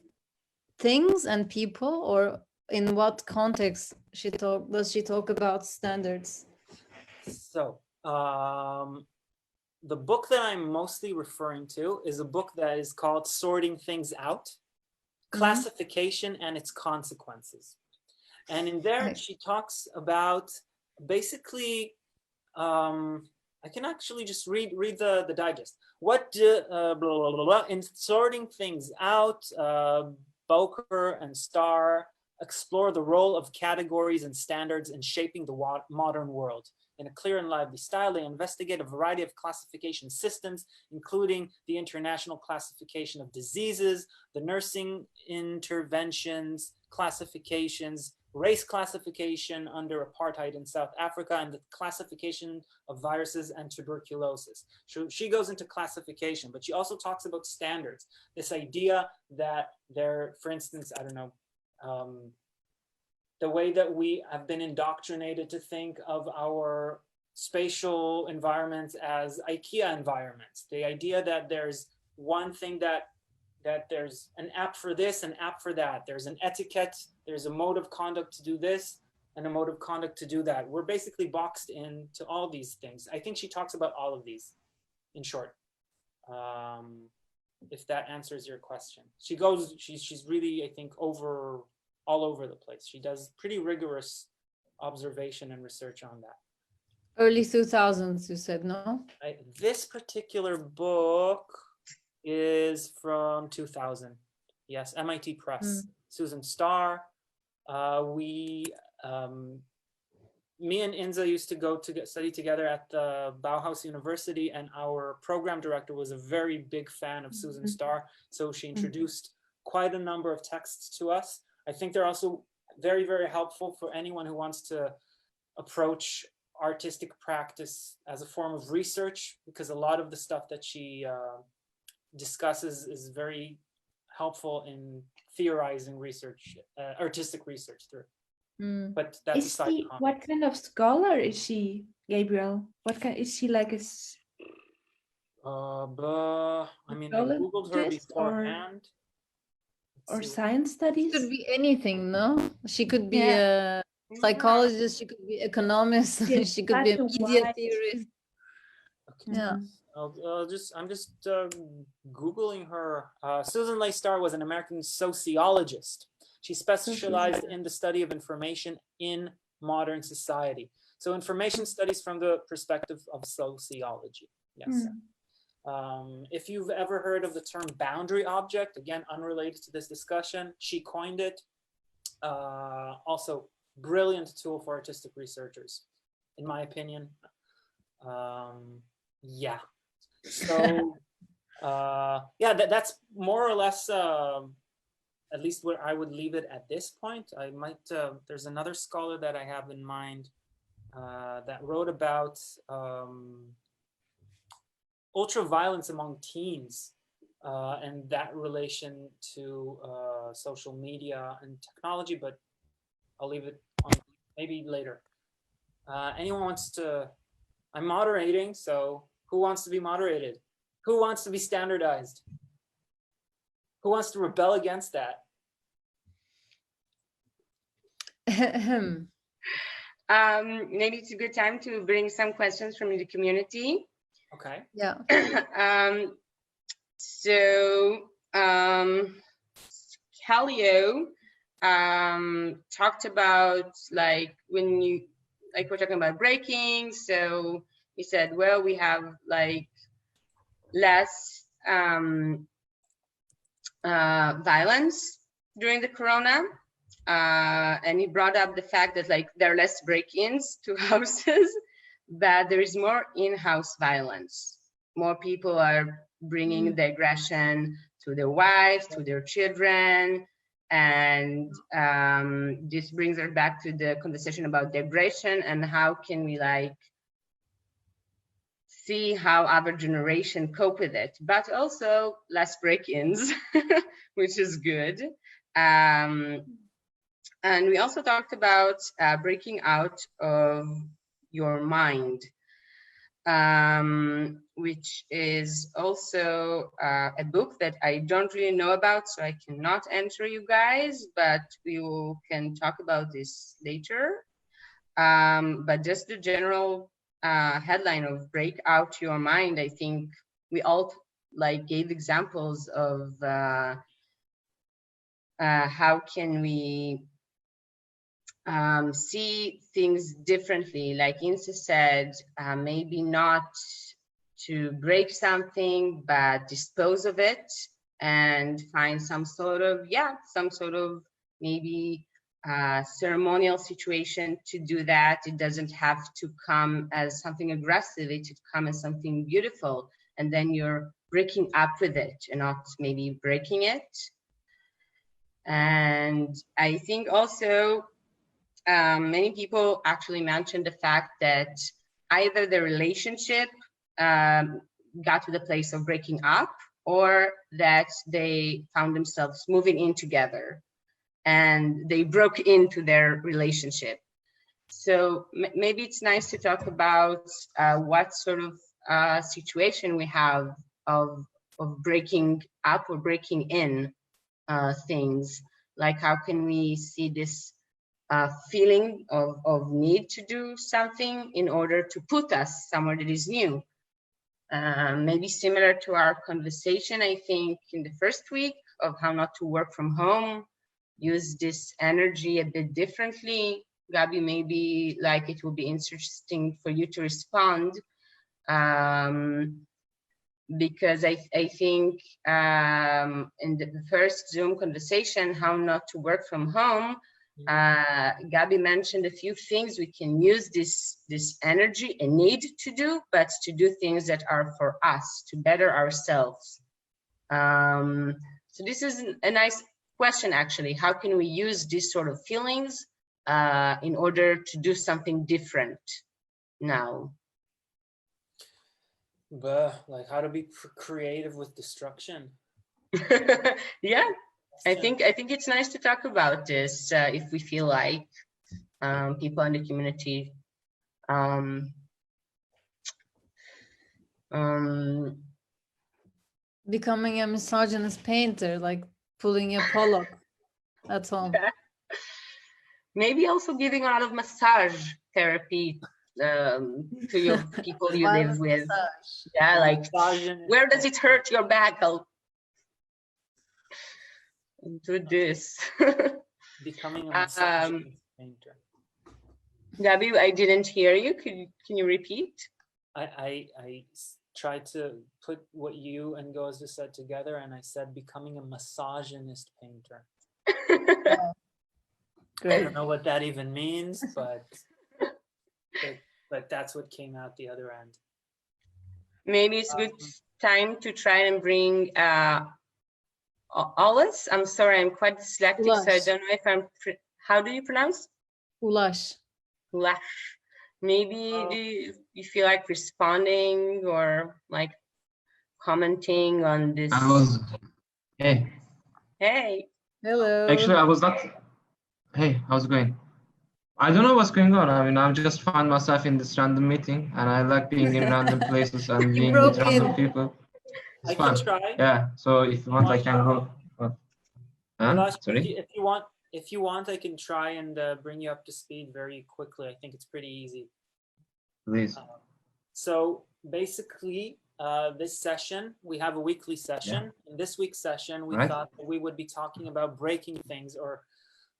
things and people, or in what context does she talk about standards? So the book that I'm mostly referring to is a book that is called Sorting Things Out, Classification and Its Consequences. And in there, she talks about basically, I can actually just read the digest. What blah, blah, blah, blah. In Sorting Things Out, Boker and Starr explore the role of categories and standards in shaping the modern world. In a clear and lively style, they investigate a variety of classification systems, including the International Classification of Diseases, the nursing interventions, classifications, race classification under apartheid in South Africa, and the classification of viruses and tuberculosis. So she goes into classification, but she also talks about standards. This idea that there, for instance, I don't know, the way that we have been indoctrinated to think of our spatial environments as IKEA environments. The idea that there's one thing that there's an app for this, an app for that. There's an etiquette, there's a mode of conduct to do this, and a mode of conduct to do that. We're basically boxed into all these things. I think she talks about all of these, in short. If that answers your question. She's really, I think, all over the place. She does pretty rigorous observation and research on that. Early 2000s, you said, no? This particular book is from 2000. Yes, MIT Press. Susan Starr. Me and Inza used to go to study together at the Bauhaus University, and our program director was a very big fan of Susan Starr. So she introduced quite a number of texts to us. I think they're also very, very helpful for anyone who wants to approach artistic practice as a form of research, because a lot of the stuff that she discusses is very helpful in theorizing research, artistic research through. But that's a side comment. What kind of scholar is she, Gabriel? Is she like a? I mean, I googled her beforehand. Or science studies? She could be anything, no? She could be a psychologist, she could be economist, she could be a media theorist. Okay. Yeah. I'm just Googling her. Susan Leigh Starr was an American sociologist. She specialized in the study of information in modern society. So information studies from the perspective of sociology. Yes. If you've ever heard of the term boundary object, again, unrelated to this discussion, she coined it. Also, brilliant tool for artistic researchers, in my opinion. Yeah. So, that's more or less, at least where I would leave it at this point. I might, there's another scholar that I have in mind that wrote about ultra-violence among teens and that relation to social media and technology, but I'll leave it on maybe later. Anyone wants to, I'm moderating, so who wants to be moderated? Who wants to be standardized? Who wants to rebel against that? maybe it's a good time to bring some questions from the community. Okay. Yeah. Calio talked about like when you like we're talking about breaking. So he said, well, we have like less violence during the corona. And he brought up the fact that like there are less break-ins to houses, but there is more in-house violence. More people are bringing the aggression to their wives, to their children. And this brings us back to the conversation about the aggression and how can we like see how our generation cope with it, but also less break-ins, which is good. And we also talked about breaking out of your mind, which is also a book that I don't really know about, so I cannot answer you guys, but can talk about this later. But just the general headline of break out your mind, I think we all like gave examples of how can we see things differently. Like Insa said, maybe not to break something, but dispose of it and find some sort of maybe ceremonial situation to do that. It doesn't have to come as something aggressive. It should come as something beautiful. And then you're breaking up with it and not maybe breaking it. And I think also many people actually mentioned the fact that either the relationship got to the place of breaking up or that they found themselves moving in together and they broke into their relationship. So maybe it's nice to talk about what sort of situation we have of breaking up or breaking in things. Like how can we see this feeling of need to do something in order to put us somewhere that is new. Maybe similar to our conversation, I think, in the first week of how not to work from home, use this energy a bit differently. Gabi, maybe like it will be interesting for you to respond because I think in the first Zoom conversation, how not to work from home, Gabi mentioned a few things we can use this energy and need to do, but to do things that are for us, to better ourselves. So this is a nice question, actually. How can we use these sort of feelings in order to do something different now? Like how to be creative with destruction. Yeah. I think it's nice to talk about this if we feel like people in the community Becoming a misogynist painter, like pulling a Pollock at home. Yeah. Maybe also giving a lot of massage therapy to your people you live with. Massage. Yeah, like where does it hurt your back? I'll do this. Becoming a misogynist painter. Gabi, I didn't hear you. Can you repeat? I tried to put what you and Goza said together, and I said becoming a misogynist painter. Yeah. Great. I don't know what that even means, but that's what came out the other end. Maybe it's good time to try and bring Olis. I'm sorry, I'm quite dyslexic, Ulash. so I don't know if I'm. How do you pronounce? Ulash. Ulash. Maybe do you feel like responding or like commenting on this? Hey. Hey. Hello. Actually, I was not. Hey, how's it going? I don't know what's going on. I mean, I just find myself in this random meeting, and I like being in random places and being with random people. It's fun. Can try. Yeah. So if you want, I can go. Huh? Ulash, Sorry. if you want, if you want, I can try and bring you up to speed very quickly. I think it's pretty easy. Please. So basically, this session, we have a weekly session. In this week's session, we thought that we would be talking about breaking things, or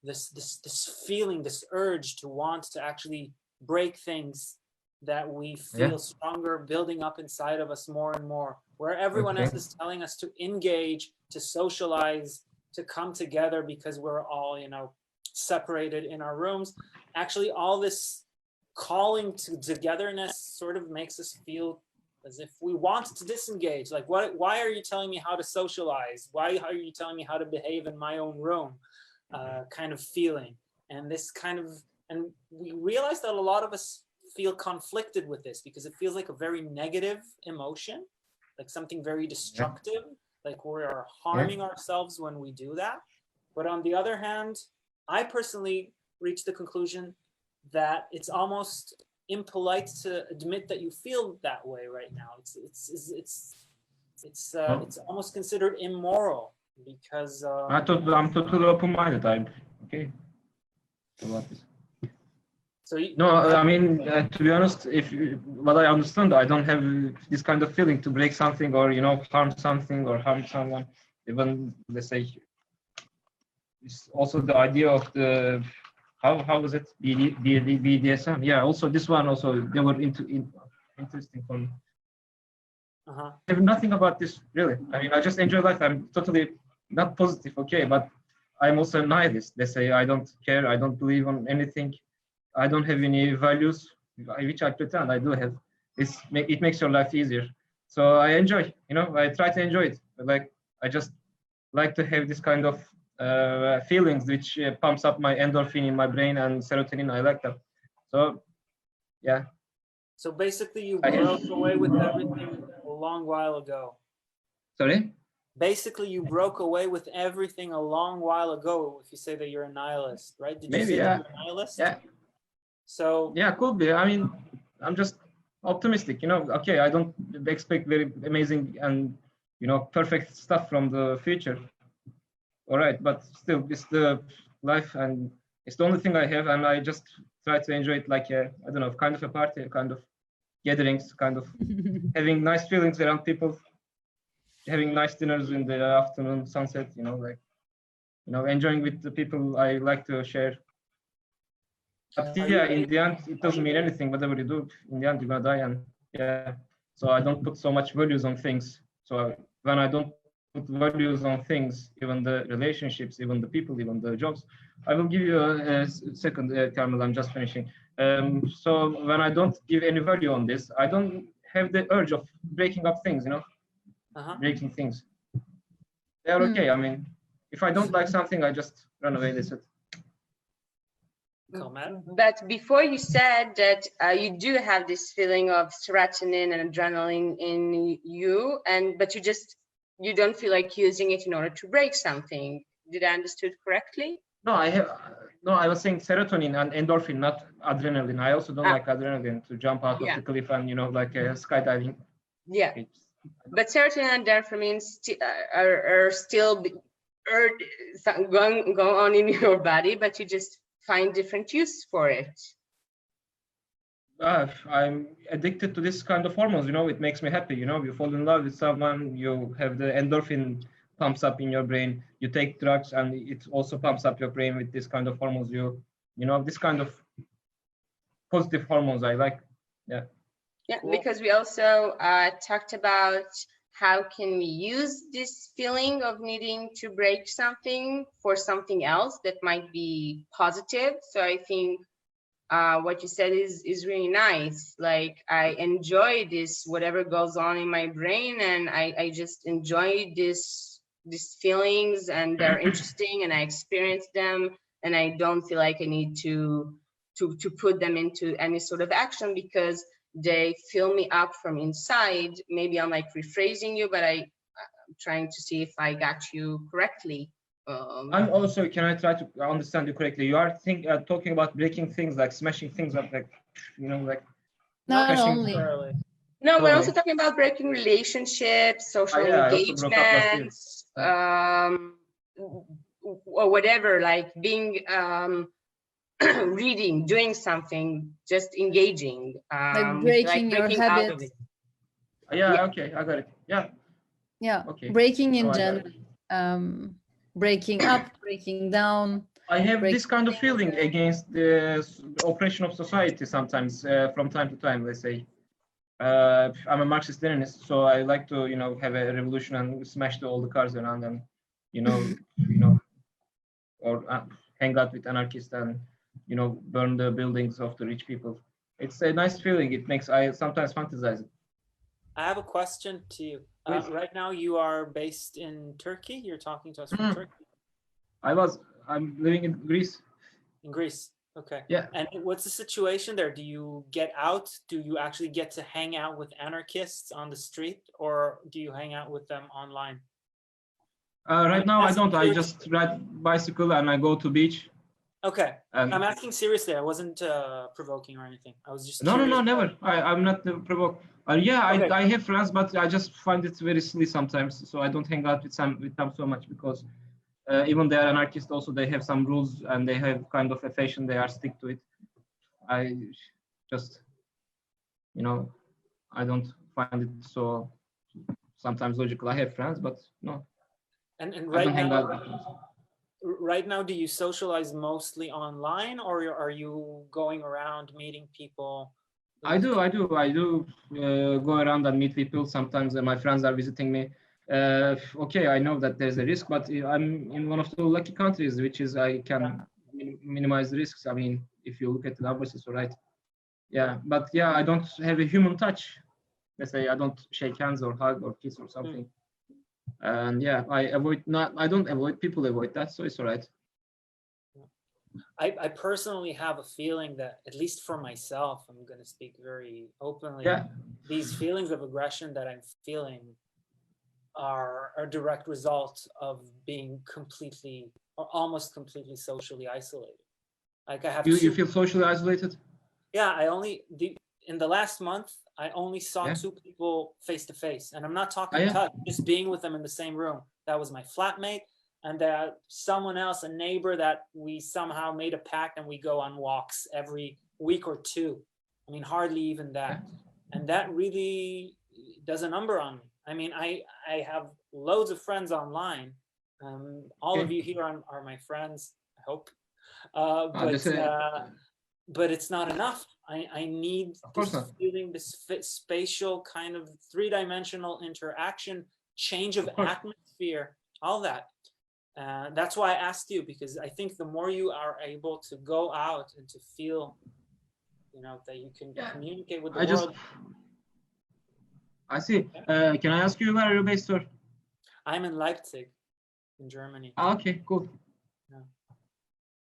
this feeling, this urge to want to actually break things that we feel stronger building up inside of us more and more, where everyone else is telling us to engage, to socialize, to come together because we're all, you know, separated in our rooms. Actually, all this calling to togetherness sort of makes us feel as if we want to disengage. Like, why are you telling me how to socialize? Why are you telling me how to behave in my own room? Kind of feeling. And this kind of, and we realize that a lot of us feel conflicted with this because it feels like a very negative emotion, like something very destructive, like we are harming ourselves when we do that. But on the other hand, I personally reached the conclusion that it's almost impolite to admit that you feel that way right now. It's almost considered immoral because I'm totally open-minded. I'm okay. So no, I mean, to be honest, what I understand, I don't have this kind of feeling to break something or, you know, harm something or harm someone. Even, let's say, it's also the idea of the, how was it, BDSM? Yeah, also this one also, they were interesting for me. I have nothing about this, really. I mean, I just enjoy life. I'm totally not positive, okay, but I'm also a nihilist. They say I don't care, I don't believe on anything. I don't have any values, which I pretend I do have. It makes your life easier. So I enjoy, you know, I try to enjoy it. Like, I just like to have this kind of feelings which pumps up my endorphin in my brain and serotonin. I like that. So, yeah. So basically you broke away with everything a long while ago. Sorry? Basically you broke away with everything a long while ago if you say that you're a nihilist, right? Did you Maybe, say that you're a nihilist? Yeah. So yeah, could be. I mean, I'm just optimistic, you know. Okay, I don't expect very amazing and, you know, perfect stuff from the future. All right, but still, it's the life and it's the only thing I have, and I just try to enjoy it like a, I don't know, kind of a party, kind of gatherings, kind of having nice feelings around people, having nice dinners in the afternoon, sunset, you know, like, you know, enjoying with the people I like to share. But yeah, in the end, it doesn't mean anything. Whatever you do, in the end, you're gonna die, and yeah. So I don't put so much values on things. So when I don't put values on things, even the relationships, even the people, even the jobs, I will give you a second, Carmel. I'm just finishing. So when I don't give any value on this, I don't have the urge of breaking up things. You know, breaking things. They are okay. I mean, if I don't like something, I just run away. That's it. But before you said that you do have this feeling of serotonin and adrenaline in you, but you don't feel like using it in order to break something. Did I understood correctly? No, I was saying serotonin and endorphin, not adrenaline. I also don't like adrenaline to jump out of the cliff and, you know, like skydiving. Yeah, but serotonin and endorphin are still going on in your body, but you just find different use for it. I'm addicted to this kind of hormones, you know. It makes me happy, you know. You fall in love with someone, you have the endorphin pumps up in your brain. You take drugs and it also pumps up your brain with this kind of hormones. You know, this kind of positive hormones I like. Yeah, cool. Because we also talked about how can we use this feeling of needing to break something for something else that might be positive. So I think what you said is really nice. Like, I enjoy this, whatever goes on in my brain, and I just enjoy these feelings, and they're interesting, and I experience them, and I don't feel like I need to put them into any sort of action because they fill me up from inside. Maybe I'm like rephrasing you, but I'm trying to see if I got you correctly. I'm also, can I try to understand you correctly? You are talking about breaking things, like smashing things up, like, you know, like. Not only. No, we're also talking about breaking relationships, social engagements. or whatever, like being reading, doing something, just engaging, Like breaking your breaking out of habits. it. Yeah, Yeah. okay, I got it. Yeah, Yeah, okay. breaking in Now I got general. it. Breaking up, breaking down. I have breaking this kind of things, feeling against the oppression of society sometimes, from time to time, let's say. I'm a Marxist-Leninist, so I like to, have a revolution and smash all the cars around and, or hang out with anarchists and, burn the buildings of the rich people. It's a nice feeling. I sometimes fantasize it. I have a question to you. Please. Right now you are based in Turkey. You're talking to us from Turkey. I'm living in Greece. In Greece. Okay. Yeah. And what's the situation there? Do you get out? Do you actually get to hang out with anarchists on the street, or do you hang out with them online? Right now I don't. I just ride bicycle and I go to beach. Okay. And I'm asking seriously. I wasn't provoking or anything. I was just no, curious. never. I'm not provoked. Yeah, Okay. I have friends, but I just find it very silly sometimes. So I don't hang out with them so much because even they are anarchists. Also, they have some rules and they have kind of a fashion. They are stick to it. I just, I don't find it so sometimes logical. I have friends, but no. And I right don't hang out now, with them. right now, do you socialize mostly online, or are you going around meeting people? I do go around and meet people. Sometimes my friends are visiting me. Okay, I know that there's a risk, but I'm in one of the lucky countries, which is I can minimize the risks. I mean, if you look at the numbers, it's all right. Yeah, but yeah, I don't have a human touch. Let's say I don't shake hands or hug or kiss or something. And yeah, I don't avoid, people avoid that, so it's all right. I personally have a feeling that, at least for myself, I'm going to speak very openly. Yeah. These feelings of aggression that I'm feeling are a direct result of being completely or almost completely socially isolated. Like I have You feel socially isolated? Yeah, in the last month, I only saw 2 people face to face, and I'm not talking touch, just being with them in the same room. That was my flatmate, and someone else, a neighbor that we somehow made a pact, and we go on walks every week or 2. I mean, hardly even that. And that really does a number on me. I mean, I have loads of friends online. All of you here are my friends, I hope. But it's not enough. I need this feeling, this spatial kind of 3-dimensional interaction, change of atmosphere, all that. That's why I asked you, because I think the more you are able to go out and to feel, that you can communicate with the world. I see. Can I ask you where are you based, sir? I'm in Leipzig, in Germany. Okay, cool.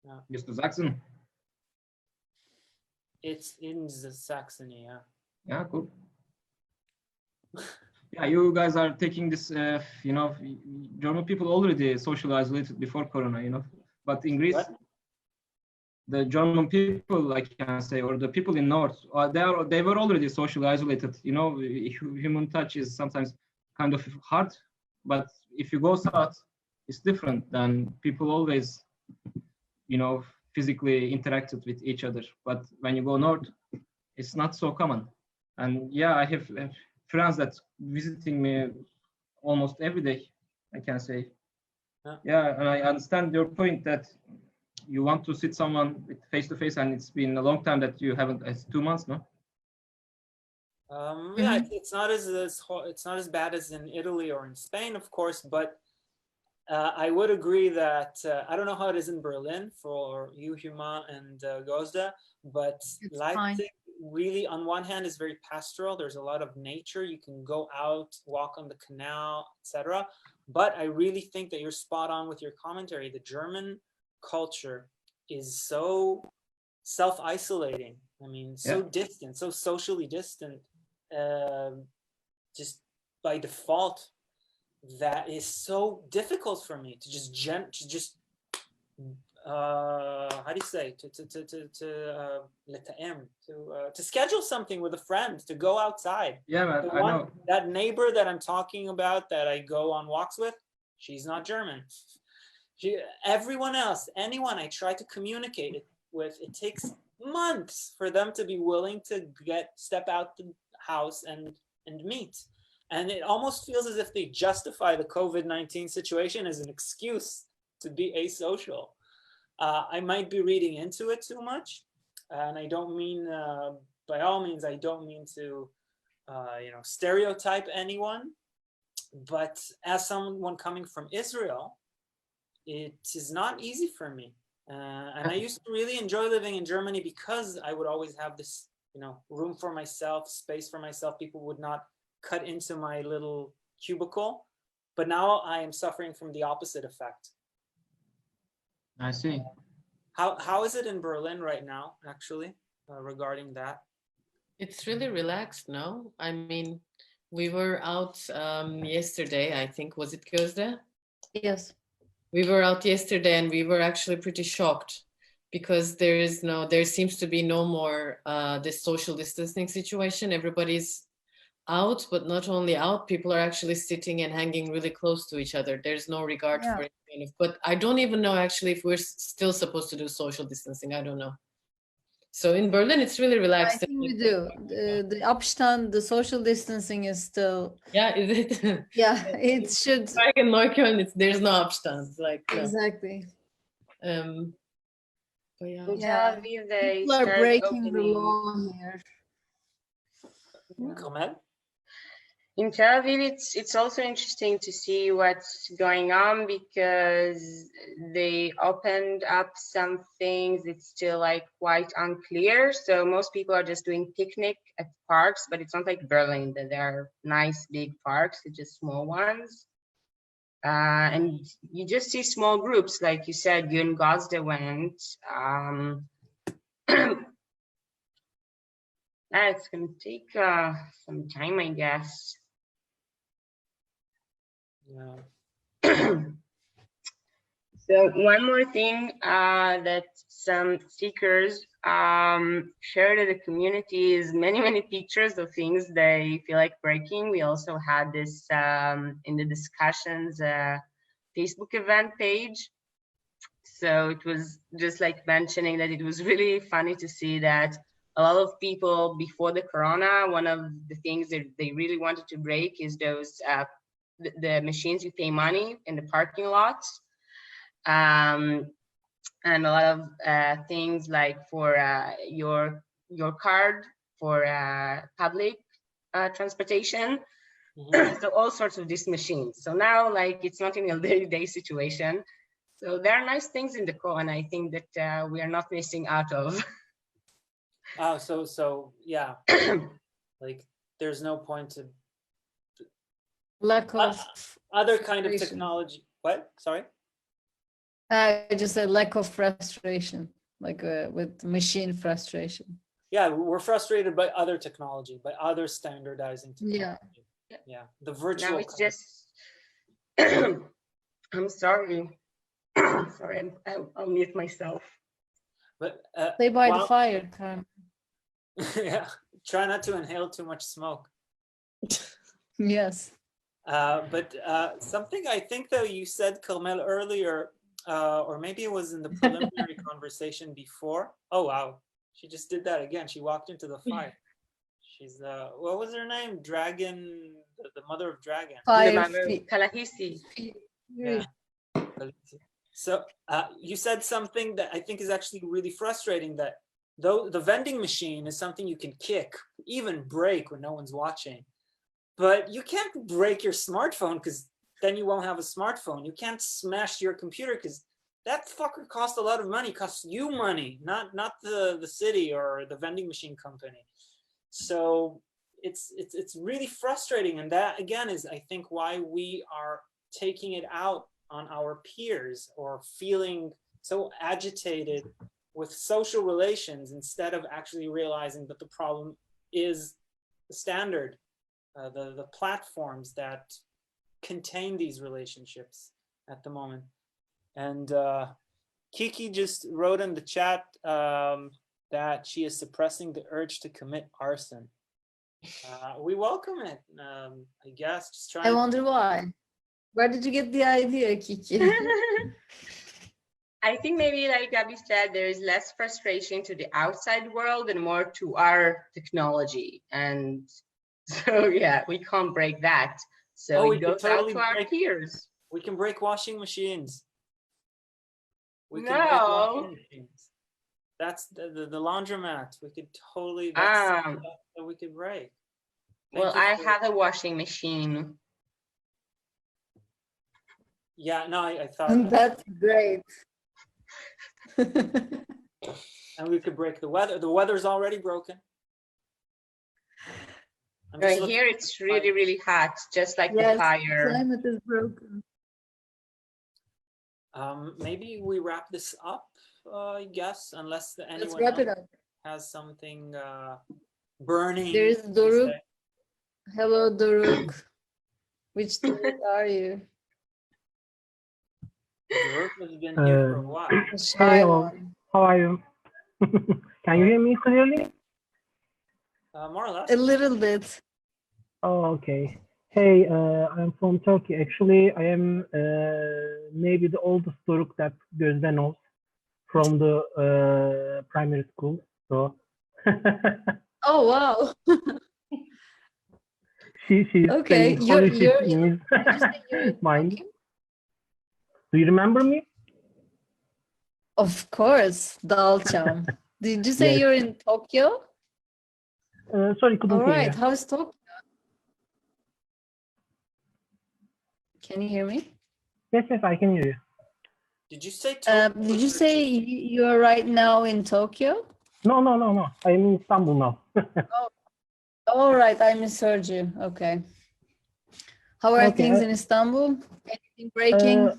Yeah. Bist du Sachsen? It's in the Saxony, yeah. Yeah, cool. Yeah, you guys are taking this, German people already socially isolated before Corona, but in Greece, the German people, I can say, or the people in North, they were already socially isolated. Human touch is sometimes kind of hard, but if you go south, it's different. Then people always, physically interacted with each other. But when you go north, it's not so common. And yeah, I have friends that visiting me almost every day, I can say. Yeah, and I understand your point that you want to sit someone face to face, and it's been a long time that you haven't. It's 2 months, no? Yeah, it's not as bad as in Italy or in Spain, of course, but I would agree that I don't know how it is in Berlin for you, Huma and Gozda, but Leipzig really, on one hand, is very pastoral. There's a lot of nature. You can go out, walk on the canal, etc. But I really think that you're spot on with your commentary. The German culture is so self-isolating. I mean, so distant, so socially distant, just by default. That is so difficult for me to just how do you say, to schedule something with a friend, to go outside. Yeah, man, I know. That neighbor that I'm talking about that I go on walks with, she's not German. Everyone else, anyone I try to communicate it with, it takes months for them to be willing to step out the house and meet. And it almost feels as if they justify the COVID-19 situation as an excuse to be asocial. I might be reading into it too much, and I don't mean, by all means, I don't mean to, stereotype anyone. But as someone coming from Israel, it is not easy for me. And I used to really enjoy living in Germany because I would always have this, room for myself, space for myself. People would not cut into my little cubicle. But now I am suffering from the opposite effect. I see. How is it in Berlin right now, actually, regarding that? It's really relaxed now. I mean, we were out yesterday, I think. Was it Gözde? Yes. We were out yesterday and we were actually pretty shocked because there seems to be no more this social distancing situation. Everybody's out, but not only out, people are actually sitting and hanging really close to each other. There's no regard for it. But I don't even know actually if we're still supposed to do social distancing. I don't know. So in Berlin, it's really relaxed. I think we do. The Abstand, the social distancing is still. Yeah, is it? Yeah, it should. Like in Neukölln, there's no Abstand. Like exactly. But yeah. In Tel Aviv, they People are started breaking the opening. law here. Carmel? In Tel Aviv, it's also interesting to see what's going on because they opened up some things. It's still like quite unclear. So most people are just doing picnic at parks, but it's not like Berlin that there are nice big parks. It's just small ones. And you just see small groups, like you said, you and Gazda went. It's going to take some time, I guess. Yeah. So one more thing that some seekers shared in the community is many pictures of things they feel like breaking. We also had this in the discussions Facebook event page. So it was just like mentioning that it was really funny to see that a lot of people before the corona, one of the things that they really wanted to break is those the machines you pay money in the parking lots. And a lot of things like for your card for public transportation. Mhm. So all sorts of these machines. So now like it's not in a day-to-day situation. So there are nice things in the co, and I think that we are not missing out of. Oh, so yeah, like there's no point to Lack of other kind of frustration. technology. What? Sorry? I just said lack of frustration, like with machine frustration. Yeah, we're frustrated by other technology, by other standardizing Yeah. technology. Yeah, the virtual. Now it's kind. just. I'm sorry. Sorry, I'll mute myself. But Play by the fire, Carmen. yeah, try not to inhale too much smoke. Yes. But something I think though you said, Carmel, earlier, or maybe it was in the preliminary conversation before. Oh wow, she just did that again. She walked into the fire. She's what was her name? Dragon, the mother of dragon. Fire. Kalahisi. Yeah. So you said something that I think is actually really frustrating, that though the vending machine is something you can kick, even break when no one's watching, but you can't break your smartphone because then you won't have a smartphone. You can't smash your computer because that fucker costs a lot of money, costs you money, not the city or the vending machine company. So it's really frustrating, and that again is I think why we are taking it out on our peers or feeling so agitated with social relations instead of actually realizing that the problem is the standard, the platforms that contain these relationships at the moment. And Kiki just wrote in the chat that she is suppressing the urge to commit arson. We welcome it, I guess. Just trying. I wonder why. Where did you get the idea, Kiki? I think maybe like Gabby said, there is less frustration to the outside world and more to our technology. And so, yeah, we can't break that. So Oh, we it could goes out totally to our break- peers. We can break washing machines. We can break No. washing machines. That's the laundromat. We could totally, that's stuff that we could break. Well, Thank you I for- have a washing machine. Yeah, no, I thought, That's great. and we could break the weather. The weather's already broken. I'm just Right looking- here, it's really, really hot, just like Yes, the fire. climate is broken. Maybe we wrap this up, I guess, unless Let's anyone wrap it else up. has something burning. There is to Doruk. say. Hello, Doruk. Which Doruk are you? Doruk has been here for a while. The shy Hello. one. How are you? Can you hear me clearly? More or less. A little bit. Oh, okay. Hey, I'm from Turkey. Actually, I am maybe the oldest Turk that Gözde knows from the primary school. So Oh, wow. she's Okay, saying you're holy shit in did you say you're his in mind. Tokyo? Do you remember me? Of course, Dalcham. Did you say Yes. you're in Tokyo? Sorry, couldn't All hear right, you. how is Tokyo? Can you hear me? Yes, I can hear you. Did you say? Did you say you're right now in Tokyo? No. I'm in Istanbul now. All right, I misheard you. Okay. How are Okay, things in Istanbul? Anything breaking?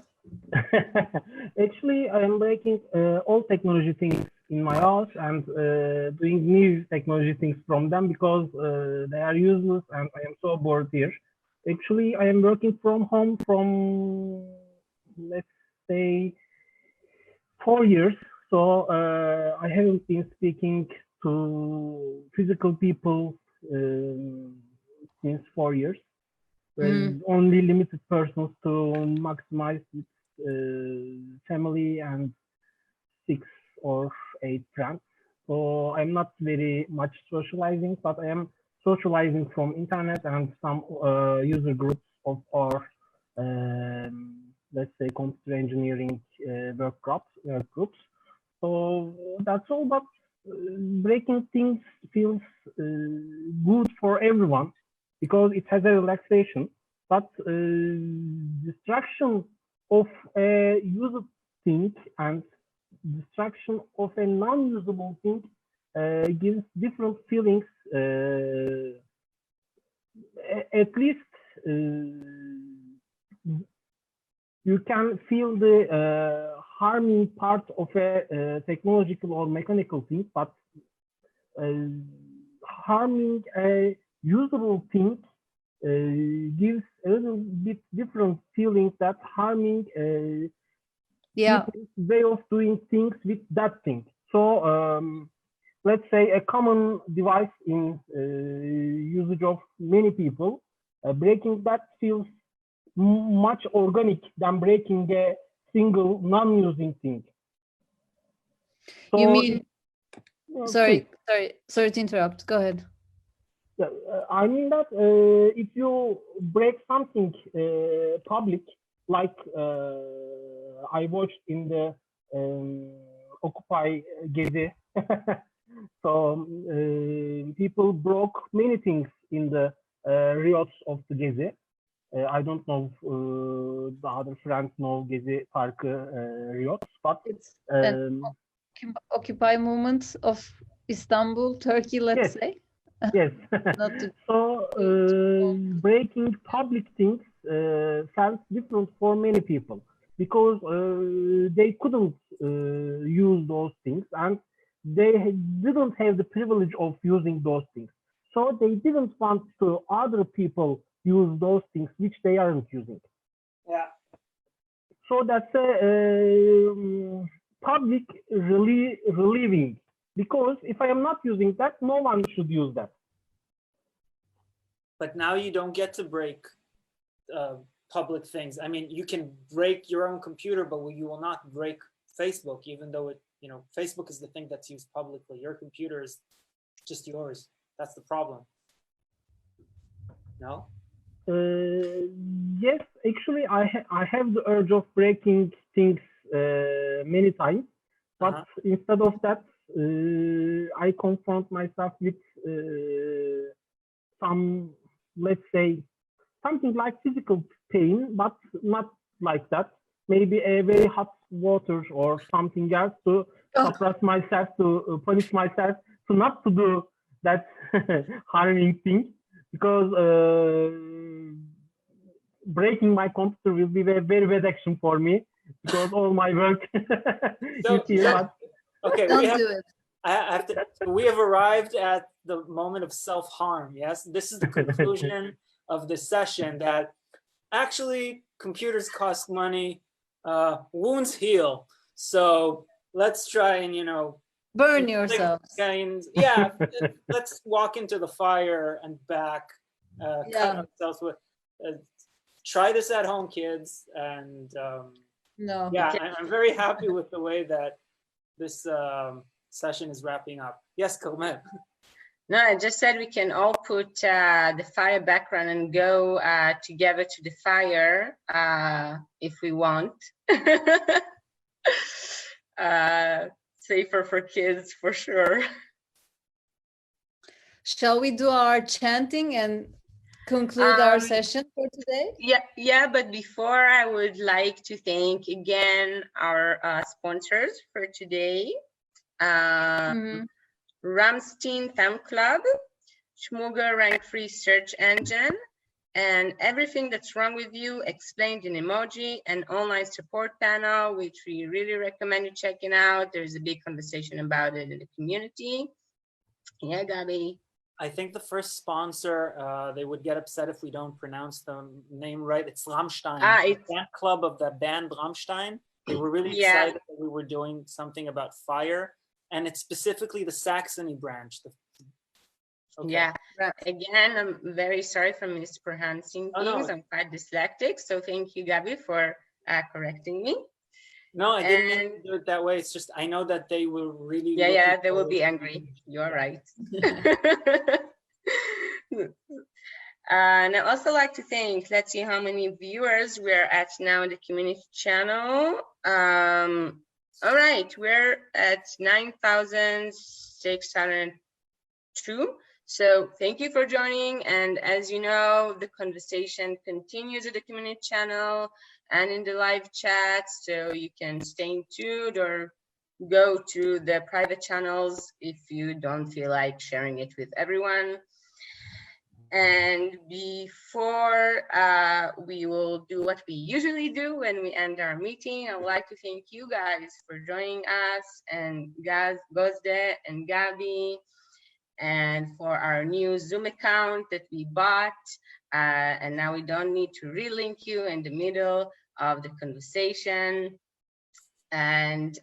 Actually, I am breaking all technology things in my house and doing new technology things from them because they are useless and I am so bored here. Actually, I am working from home from, let's say, 4 years. So I haven't been speaking to physical people since 4 years. With only limited persons to maximize its family and 6 or 8 friends. So I'm not very much socializing, but I am socializing from internet and some user groups of our, let's say, computer engineering work groups. So that's all, but breaking things feels good for everyone because it has a relaxation, but destruction of a usable thing and destruction of a non-usable thing gives different feelings. At least you can feel the harming part of a technological or mechanical thing, but harming a usable thing gives a little bit different feelings that harming people's way of doing things with that thing. So let's say a common device in usage of many people, breaking that feels much organic than breaking a single non-using thing. So, You mean, sorry to interrupt. Go ahead. I mean that if you break something public, like I watched in the Occupy Gezi, so people broke many things in the riots of the Gezi. I don't know if the other friends know Gezi Park riots, but It's an Occupy movement of Istanbul, Turkey, let's say. Yes. Not to So breaking public things felt different for many people because they couldn't use those things and they didn't have the privilege of using those things. So they didn't want to other people use those things which they aren't using. Yeah. So that's a public relieving. Because if I am not using that, no one should use that. But now you don't get to break public things. I mean, you can break your own computer, but you will not break Facebook, even though it, you know, Facebook is the thing that's used publicly. Your computer is just yours. That's the problem. No? Yes, actually, I have the urge of breaking things many times, but instead of that, I confront myself with some, let's say, something like physical pain, but not like that. Maybe a very hot water or something else to suppress myself, to punish myself, to not to do that harming thing, because breaking my computer will be a very bad action for me, because all my work is here. But Okay, Don't do it. we have arrived at the moment of self-harm. Yes, this is the conclusion of the session, that actually computers cost money, wounds heal. So let's try and, you know, Burn yourselves. yeah, let's walk into the fire and back, cut ourselves with. Try this at home, kids, and No. yeah, I'm very happy with the way that this session is wrapping up. Yes, Carmen. No, I just said we can all put the fire background and go together to the fire if we want. Safer for kids, for sure. Shall we do our chanting and conclude our session for today? Yeah, but before, I would like to thank again our sponsors for today. Ramstein Fan Club, Schmuger Rank-Free Search Engine, and Everything That's Wrong With You Explained in Emoji, an online support panel, which we really recommend you checking out. There's a big conversation about it in the community. Yeah, Gabi. I think the first sponsor, they would get upset if we don't pronounce the name right. It's Rammstein, the fan club of the band Rammstein. They were really excited that we were doing something about fire, and it's specifically the Saxony branch. Yeah, again, I'm very sorry for mispronouncing things. I'm quite dyslexic, so thank you, Gabi, for correcting me. No, I didn't mean to do it that way. It's just, I know that they will really... Yeah, they will be angry. You're right. And I also like to thank, let's see how many viewers we're at now in the community channel. All right, we're at 9,602. So thank you for joining. And as you know, the conversation continues at the community channel and in the live chat. So you can stay tuned or go to the private channels if you don't feel like sharing it with everyone. And before we will do what we usually do when we end our meeting, I would like to thank you guys for joining us, and Gozde and Gabi, and for our new Zoom account that we bought. And now we don't need to relink you in the middle of the conversation. And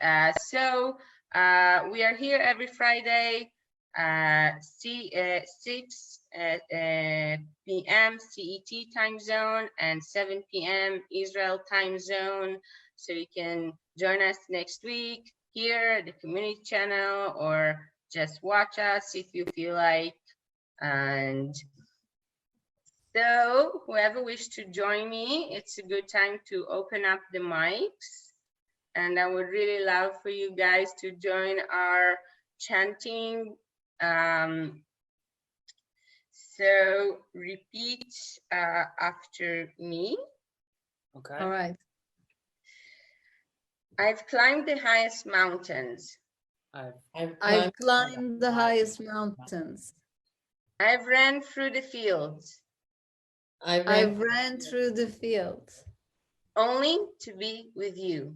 so we are here every Friday, 6 p.m. CET time zone and 7 p.m. Israel time zone. So you can join us next week here at the community channel, or just watch us if you feel like. And so whoever wishes to join me, it's a good time to open up the mics. And I would really love for you guys to join our chanting. So repeat after me. Okay. All right. I've climbed the highest mountains. I've climbed the highest mountains. I've ran through the fields. I've ran through the fields. Only to be with you.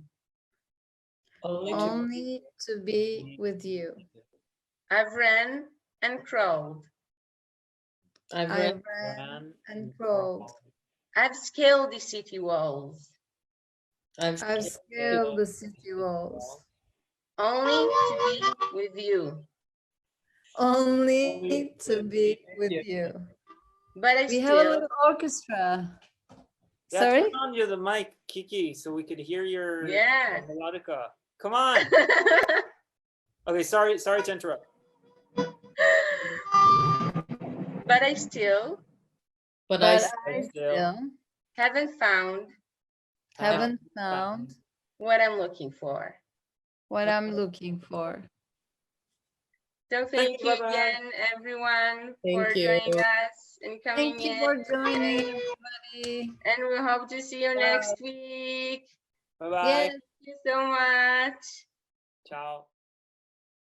Only to be with you. I've ran and crawled. I've ran and crawled. I've scaled the city walls. I've scaled the city walls. Only to be with you. Only to be with you. But we have a little orchestra. Yeah, Sorry? turn on the mic, Kiki, so we could hear your Yeah. melodica. Come on. Okay, sorry to interrupt. But I still But But I I still haven't found haven't found what I'm looking for. what I'm looking for. So Thank thank you, you bye-bye. again, everyone, for Thank you. joining us and coming Thank you in. for joining, everybody. And we hope to see you Bye. next week. Bye-bye. Yes. Thank you so much. Ciao.